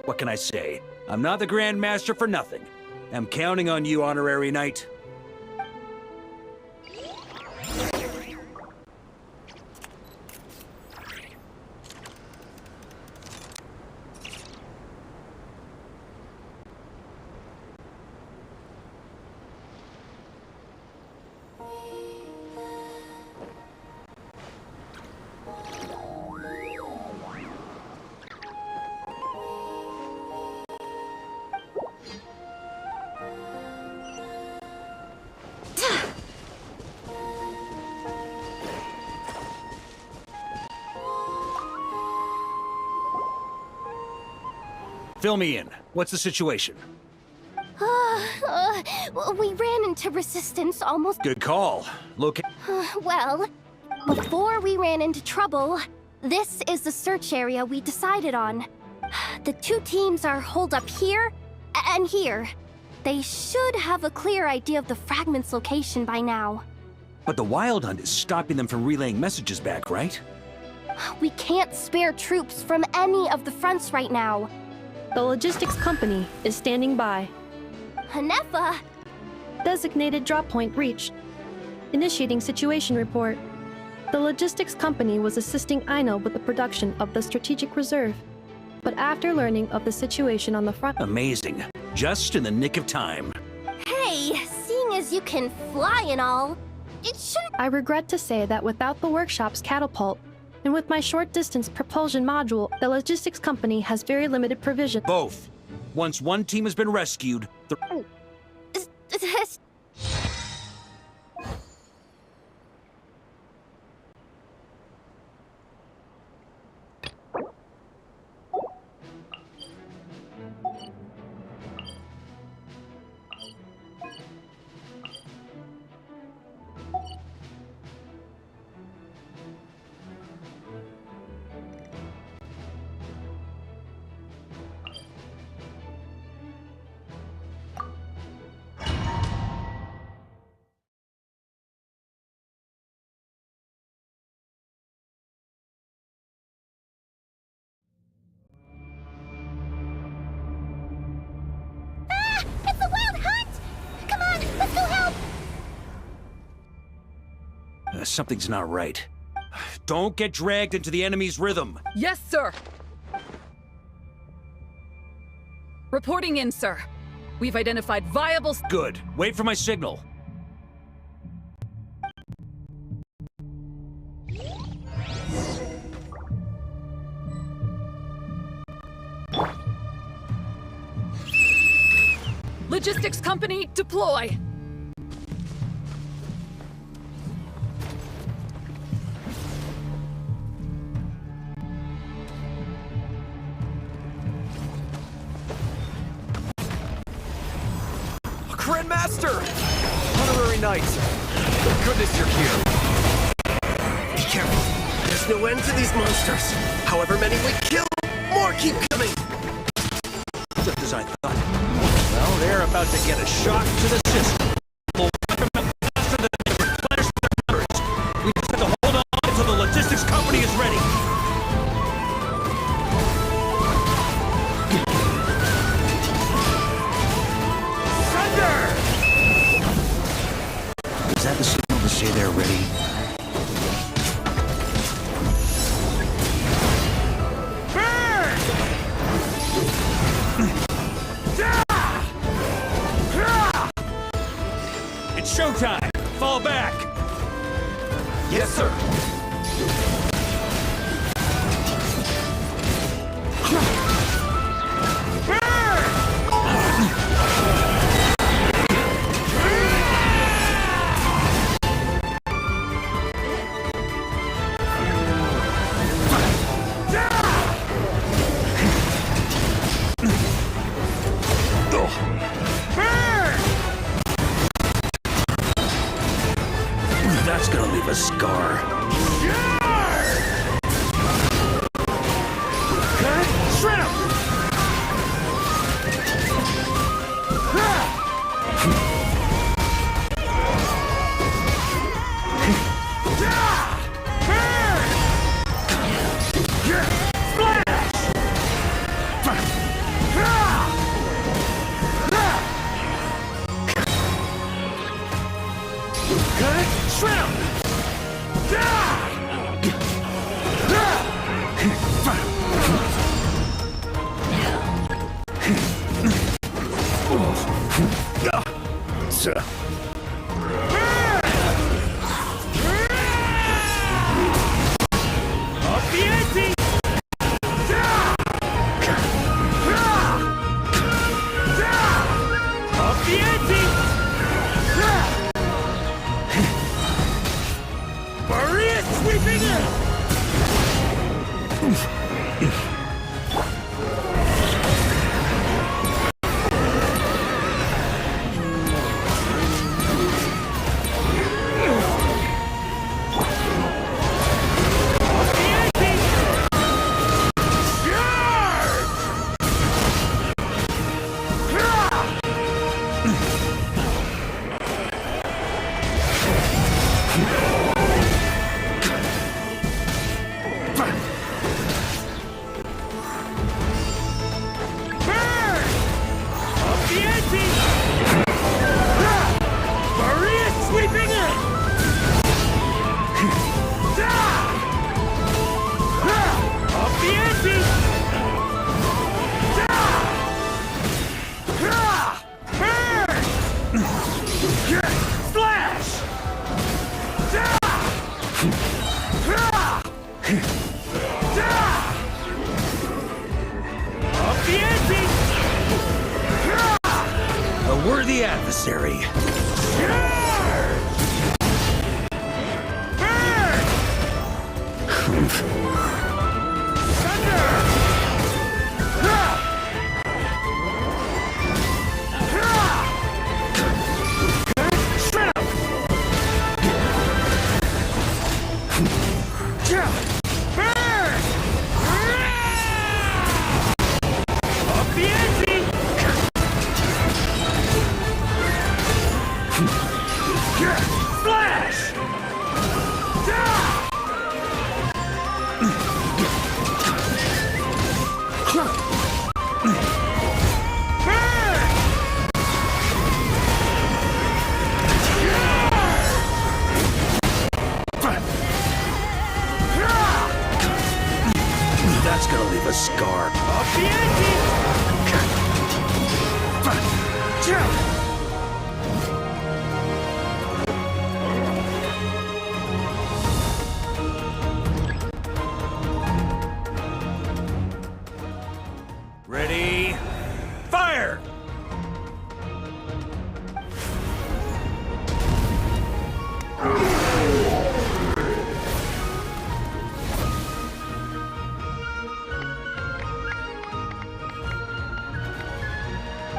What can I say? I'm not the Grand Master for nothing. I'm counting on you, Honorary Knight. Fill me in. What's the situation? We ran into resistance almost— Good call. Look. Well, before we ran into trouble, this is the search area we decided on. The two teams are holed up here and here. They should have a clear idea of the fragment's location by now. But the Wild Hunt is stopping them from relaying messages back, right? We can't spare troops from any of the fronts right now. The logistics company is standing by. Hanefa! Designated drop point reached. Initiating situation report. The logistics company was assisting Aino with the production of the strategic reserve. But after learning of the situation on the front— Amazing. Just in the nick of time. Hey, seeing as you can fly and all, it shouldn't— I regret to say that without the workshop's catapult, and with my short-distance propulsion module, the logistics company has very limited provision. Both. Once one team has been rescued, the— It's the Wild Hunt! Come on, let's go help! something's not right. Don't get dragged into the enemy's rhythm. Yes, sir! Reporting in, sir. We've identified viable... Good. Wait for my signal. Logistics company, deploy! Grandmaster! Honorary Knight! Thank goodness you're here! Be careful! There's no end to these monsters! However many we kill, more keep coming! Just as I thought. Well, they're about to get a shock to the system. We'll wipe them out faster than they replenish their numbers. We just have to hold on until the logistics company is ready. Is that the signal to say they're ready? Burn! It's showtime! Fall back! Yes, sir! That's gonna leave a scar. Cut! Shrimp! Cut! Shrimp! Up the ante! Up the ante! Maria sweeping in! Maria sweeping in! Up the ante! Slash! Up the ante! A worthy adversary. Up the ante!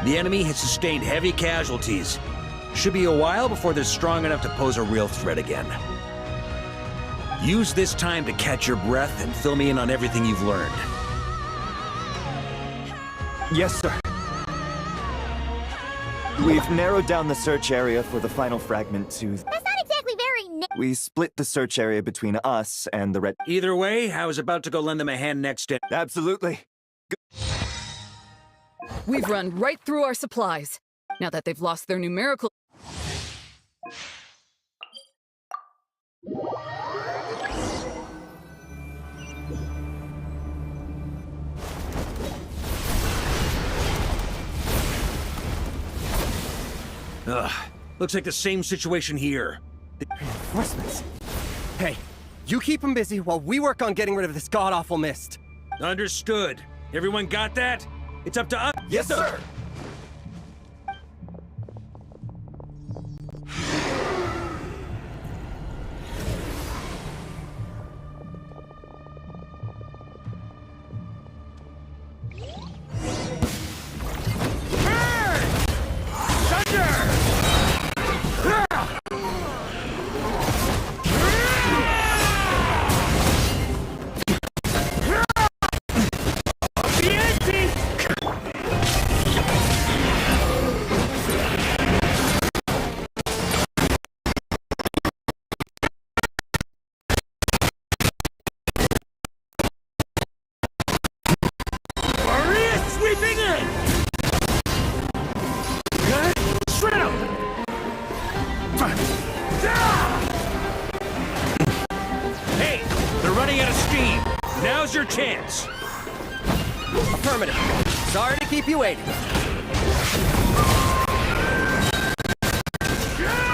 The enemy has sustained heavy casualties. Should be a while before they're strong enough to pose a real threat again. Use this time to catch your breath and fill me in on everything you've learned. Yes, sir. We've narrowed down the search area for the final fragment to... That's not exactly very... We split the search area between us and the red... Either way, I was about to go lend them a hand next to... Absolutely. We've run right through our supplies. Now that they've lost their numerical... Ugh. Looks like the same situation here. Reinforcements. Hey, you keep them busy while we work on getting rid of this god-awful mist. Understood. Everyone got that? It's up to us. Yes, sir! Hey, they're running out of steam. Now's your chance. Affirmative. Sorry to keep you waiting.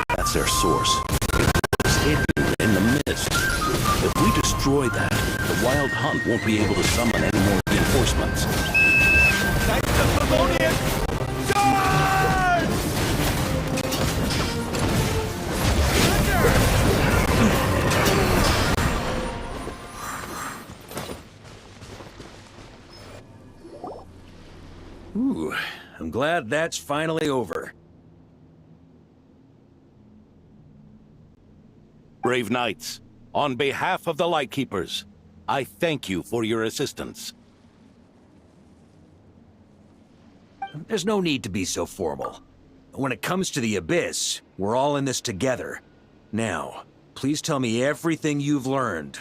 That's their source. It's hidden in the mist. If we destroy that, the Wild Hunt won't be able to summon any more reinforcements. Knights of Favonius! Charge! Ooh, I'm glad that's finally over. Brave knights, on behalf of the Lightkeepers, I thank you for your assistance. There's no need to be so formal. When it comes to the Abyss, we're all in this together. Now, please tell me everything you've learned.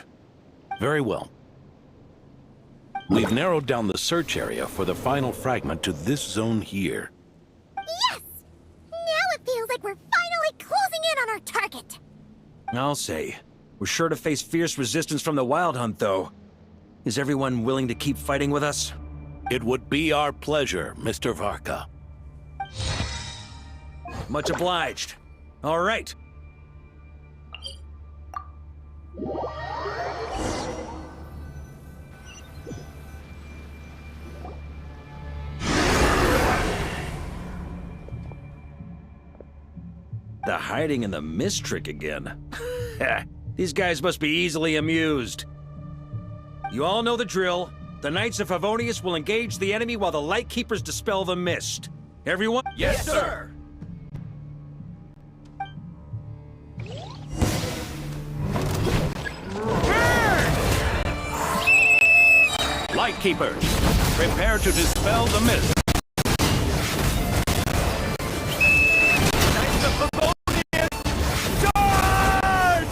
Very well. We've narrowed down the search area for the final fragment to this zone here. Yes! Now it feels like we're finally closing in on our target. I'll say. We're sure to face fierce resistance from the Wild Hunt, though. Is everyone willing to keep fighting with us? It would be our pleasure, Mr. Varka. Much obliged. All right. The hiding in the mist trick again. These guys must be easily amused. You all know the drill. The Knights of Favonius will engage the enemy while the Lightkeepers dispel the mist. Everyone? Yes, sir! Lightkeepers, prepare to dispel the mist. Knights of Favonius! Charge!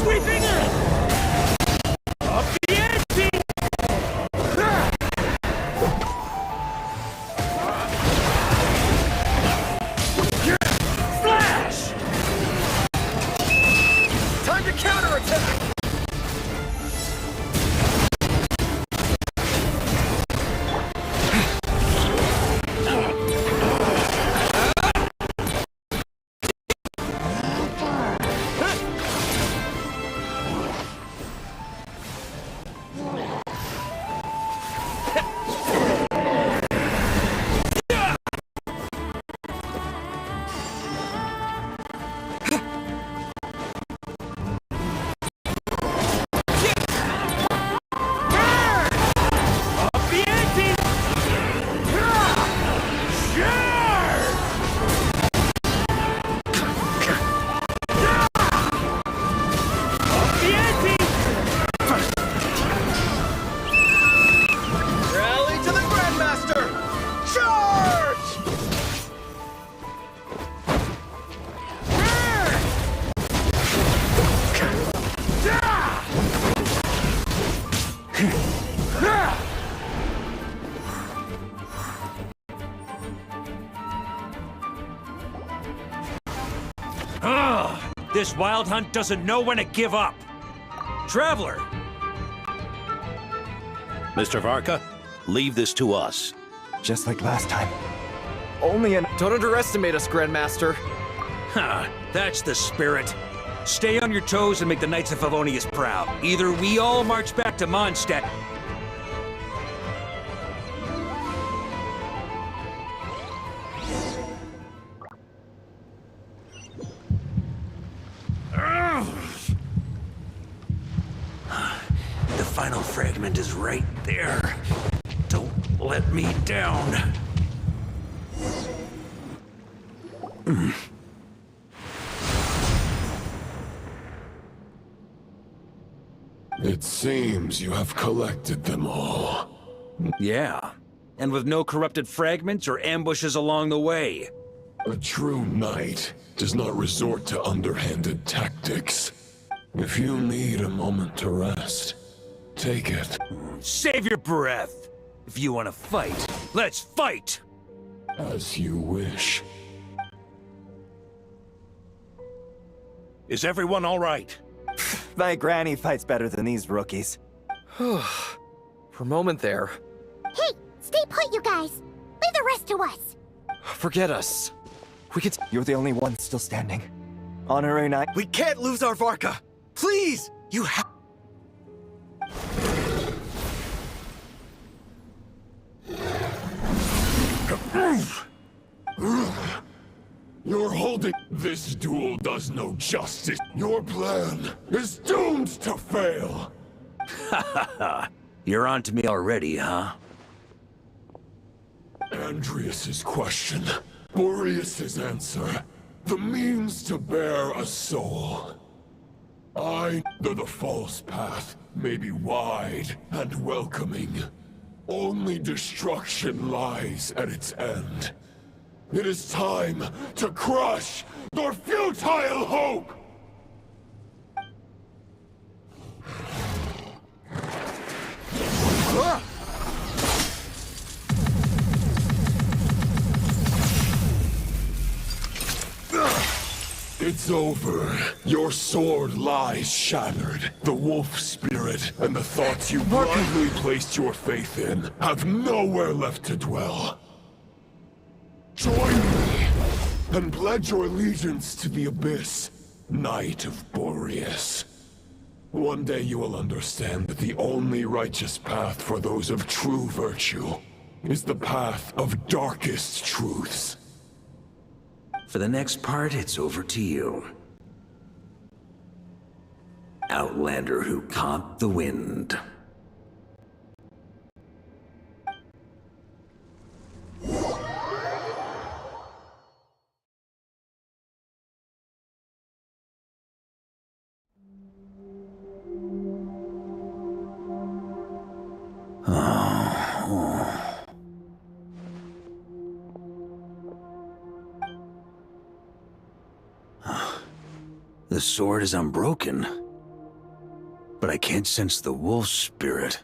Sweeping in! This wild hunt doesn't know when to give up. Traveler! Mr. Varka, leave this to us. Just like last time. Only an... Don't underestimate us, Grandmaster. Ha! That's the spirit. Stay on your toes and make the Knights of Favonius proud. Either we all march back to Mondstadt. The final fragment is right there. Don't let me down. It seems you have collected them all. Yeah, and with no corrupted fragments or ambushes along the way. A true knight does not resort to underhanded tactics. If you need a moment to rest, take it. Save your breath. If you want to fight, let's fight! As you wish. Is everyone all right? My granny fights better than these rookies. For a moment there. Hey, stay put, you guys. Leave the rest to us. Forget us. We could... You're the only one still standing. Honorary knight. We can't lose our Varka! Please! You have... You're holding... This duel does no justice. Your plan is doomed to fail. Ha ha ha. You're on to me already, huh? Andreas's question, Boreas's answer, the means to bear a soul. Though the false path may be wide and welcoming, only destruction lies at its end. It is time to crush your futile hope! It's over. Your sword lies shattered. The wolf spirit and the thoughts you blindly placed your faith in have nowhere left to dwell. Join me and pledge your allegiance to the Abyss, Knight of Boreas. One day you will understand that the only righteous path for those of true virtue is the path of darkest truths. For the next part, it's over to you. Outlander who caught the wind. The sword is unbroken, but I can't sense the wolf spirit.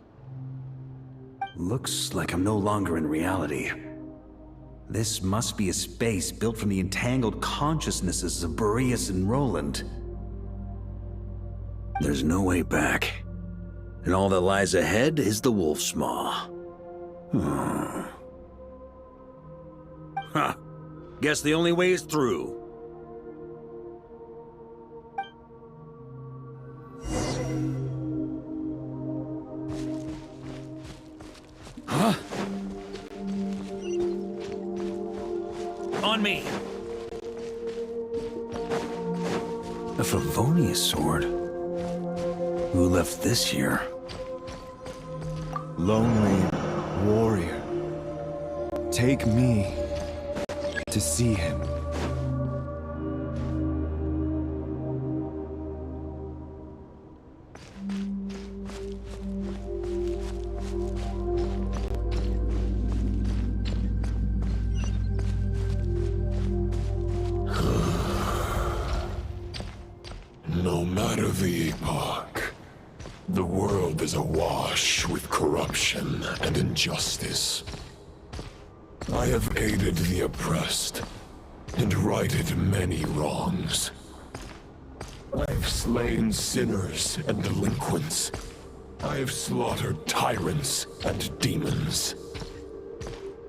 Looks like I'm no longer in reality. This must be a space built from the entangled consciousnesses of Boreas and Roland. There's no way back, and all that lies ahead is the wolf's maw. Huh. Guess the only way is through. Huh? On me! A Favonius sword? Who left this here? Lonely warrior. Take me to see him. No matter the epoch, the world is awash with corruption and injustice. I have aided the oppressed and righted many wrongs. I've slain sinners and delinquents. I've slaughtered tyrants and demons.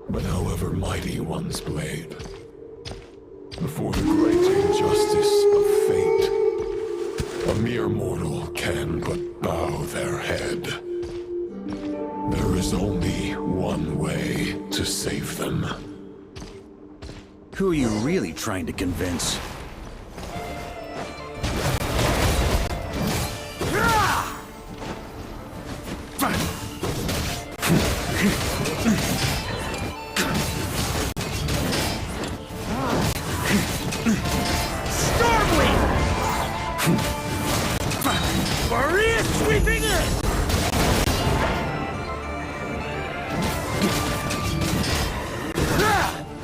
But however mighty one's blade, before the great injustice of fate, a mere mortal can but bow their head. There is only one way to save them. Who are you really trying to convince? Sweeping in!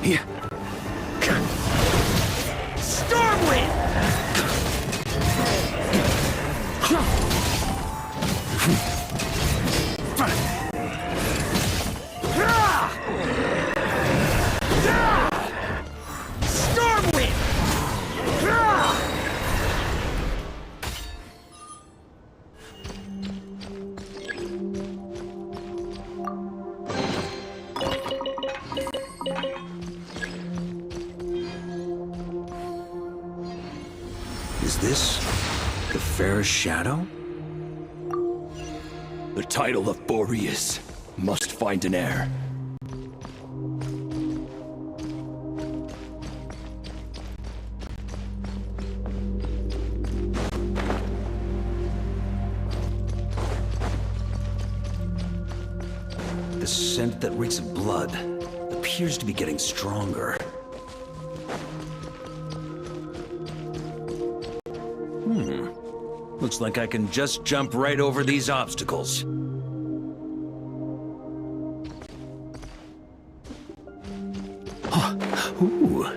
Yeah. Stormwind! Stormwind! Is this the Fairest Shadow? The title of Boreas must find an heir. The scent that reeks of blood appears to be getting stronger. Looks like I can just jump right over these obstacles. Ooh.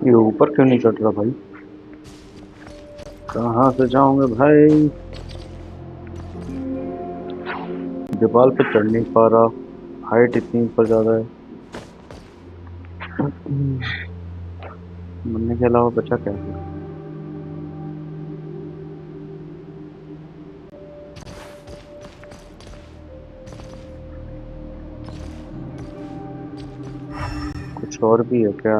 ये ऊपर क्यों नहीं चढ़ रहा भाई? कहाँ से जाऊंगे भाई? दीवार पे चढ़ नहीं पा रहा, हाइट इतनी ऊपर ज्यादा है। मरने के अलावा बचा क्या है? कुछ और भी है क्या?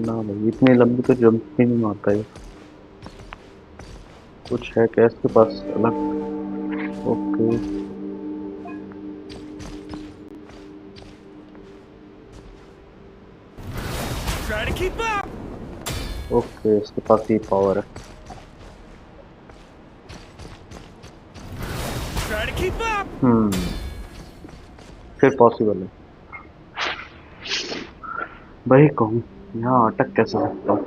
ना भाई, इतनी लंबी तो जंप भी नहीं मारता है। कुछ है क्या इसके पास अलग? ओके, ओके, इसके पास ये पावर है। फिर पॉसिबल है भाई। कहूँ यहाँ अटक कैसे सकता हूँ?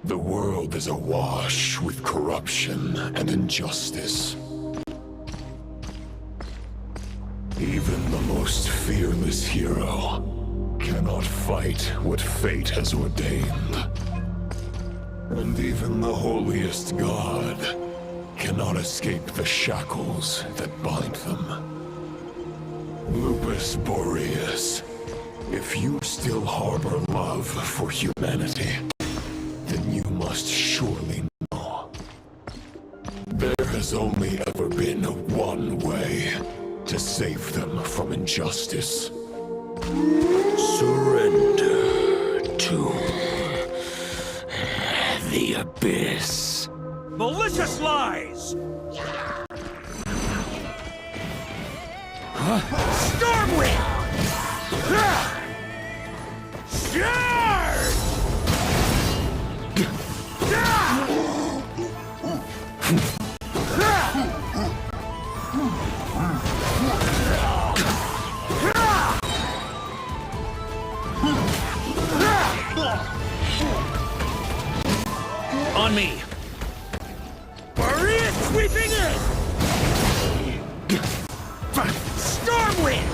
The world is awash with corruption and injustice. Even the most fearless hero cannot fight what fate has ordained. And even the holiest god cannot escape the shackles that bind them. Lupus Boreas, if you still harbor love for humanity, then you must surely know. There has only ever been one way to save them from injustice. Surrender to the abyss. Malicious lies! Stormwind! Charge! On me! Maria sweeping in! Stormwind!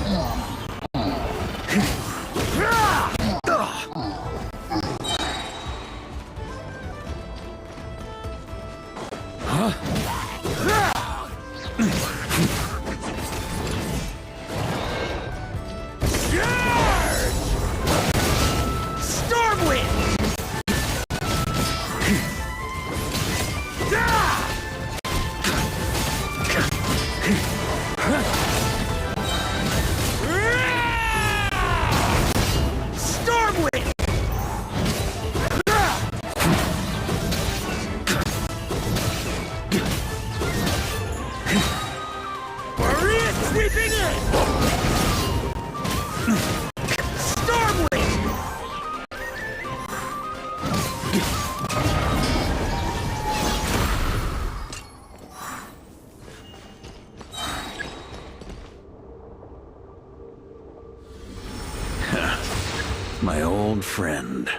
My old friend.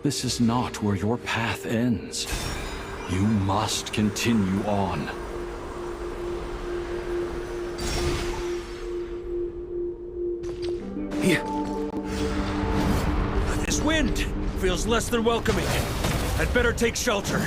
This is not where your path ends. You must continue on. This wind feels less than welcoming. I'd better take shelter.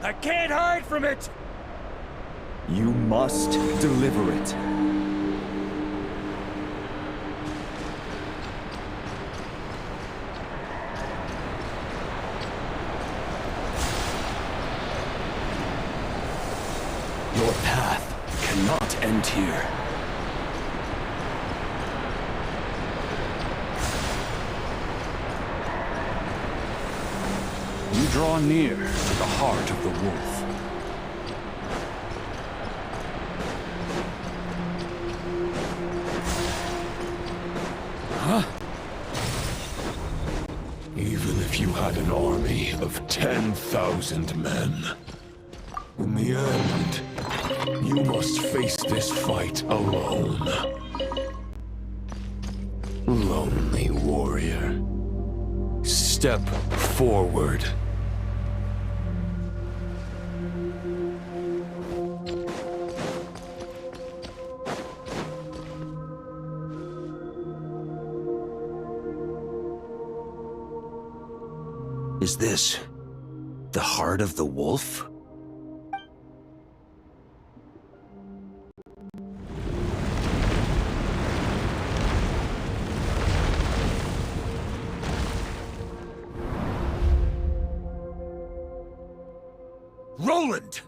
I can't hide from it! You must deliver it. Your path cannot end here. You draw near to the heart of the wolf. Even if you had an army of 10,000 men, in the end, you must face this fight alone. Lonely warrior. Step forward. Is this the heart of the wolf? Roland!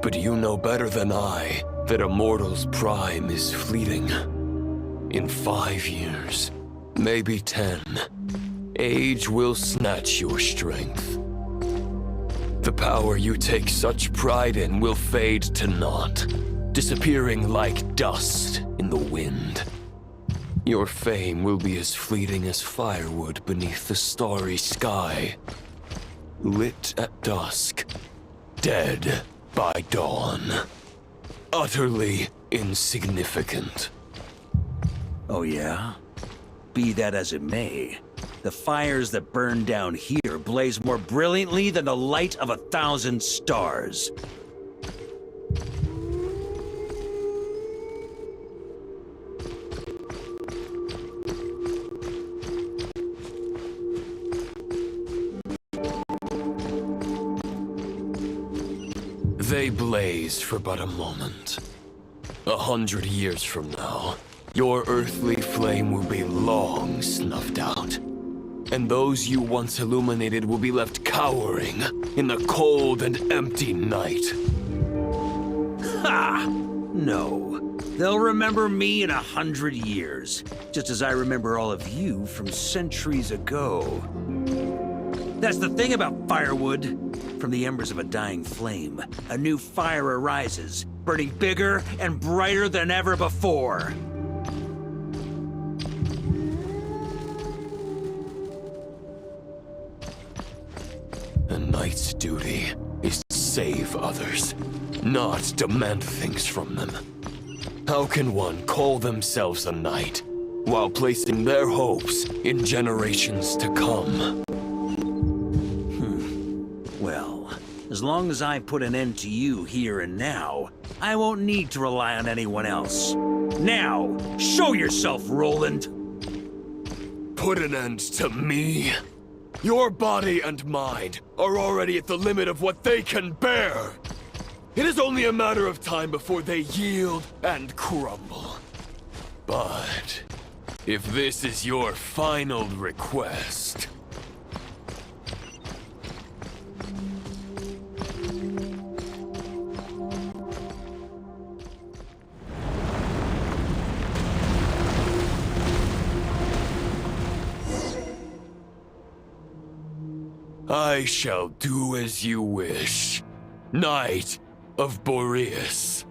But you know better than I that a mortal's prime is fleeting. In 5 years, maybe 10, age will snatch your strength. The power you take such pride in will fade to naught, disappearing like dust in the wind. Your fame will be as fleeting as firewood beneath the starry sky, lit at dusk, dead by dawn. Utterly insignificant. Oh yeah? Be that as it may, the fires that burn down here blaze more brilliantly than the light of 1,000 stars. They blaze for but a moment. 100 years from now, your earthly flame will be long snuffed out. And those you once illuminated will be left cowering in the cold and empty night. Ha! No. They'll remember me in 100 years, just as I remember all of you from centuries ago. That's the thing about firewood. From the embers of a dying flame, a new fire arises, burning bigger and brighter than ever before. A knight's duty is to save others, not demand things from them. How can one call themselves a knight while placing their hopes in generations to come? Well, as long as I put an end to you here and now, I won't need to rely on anyone else. Now, show yourself, Roland! Put an end to me? Your body and mind are already at the limit of what they can bear. It is only a matter of time before they yield and crumble. But if this is your final request... I shall do as you wish, Knight of Boreas.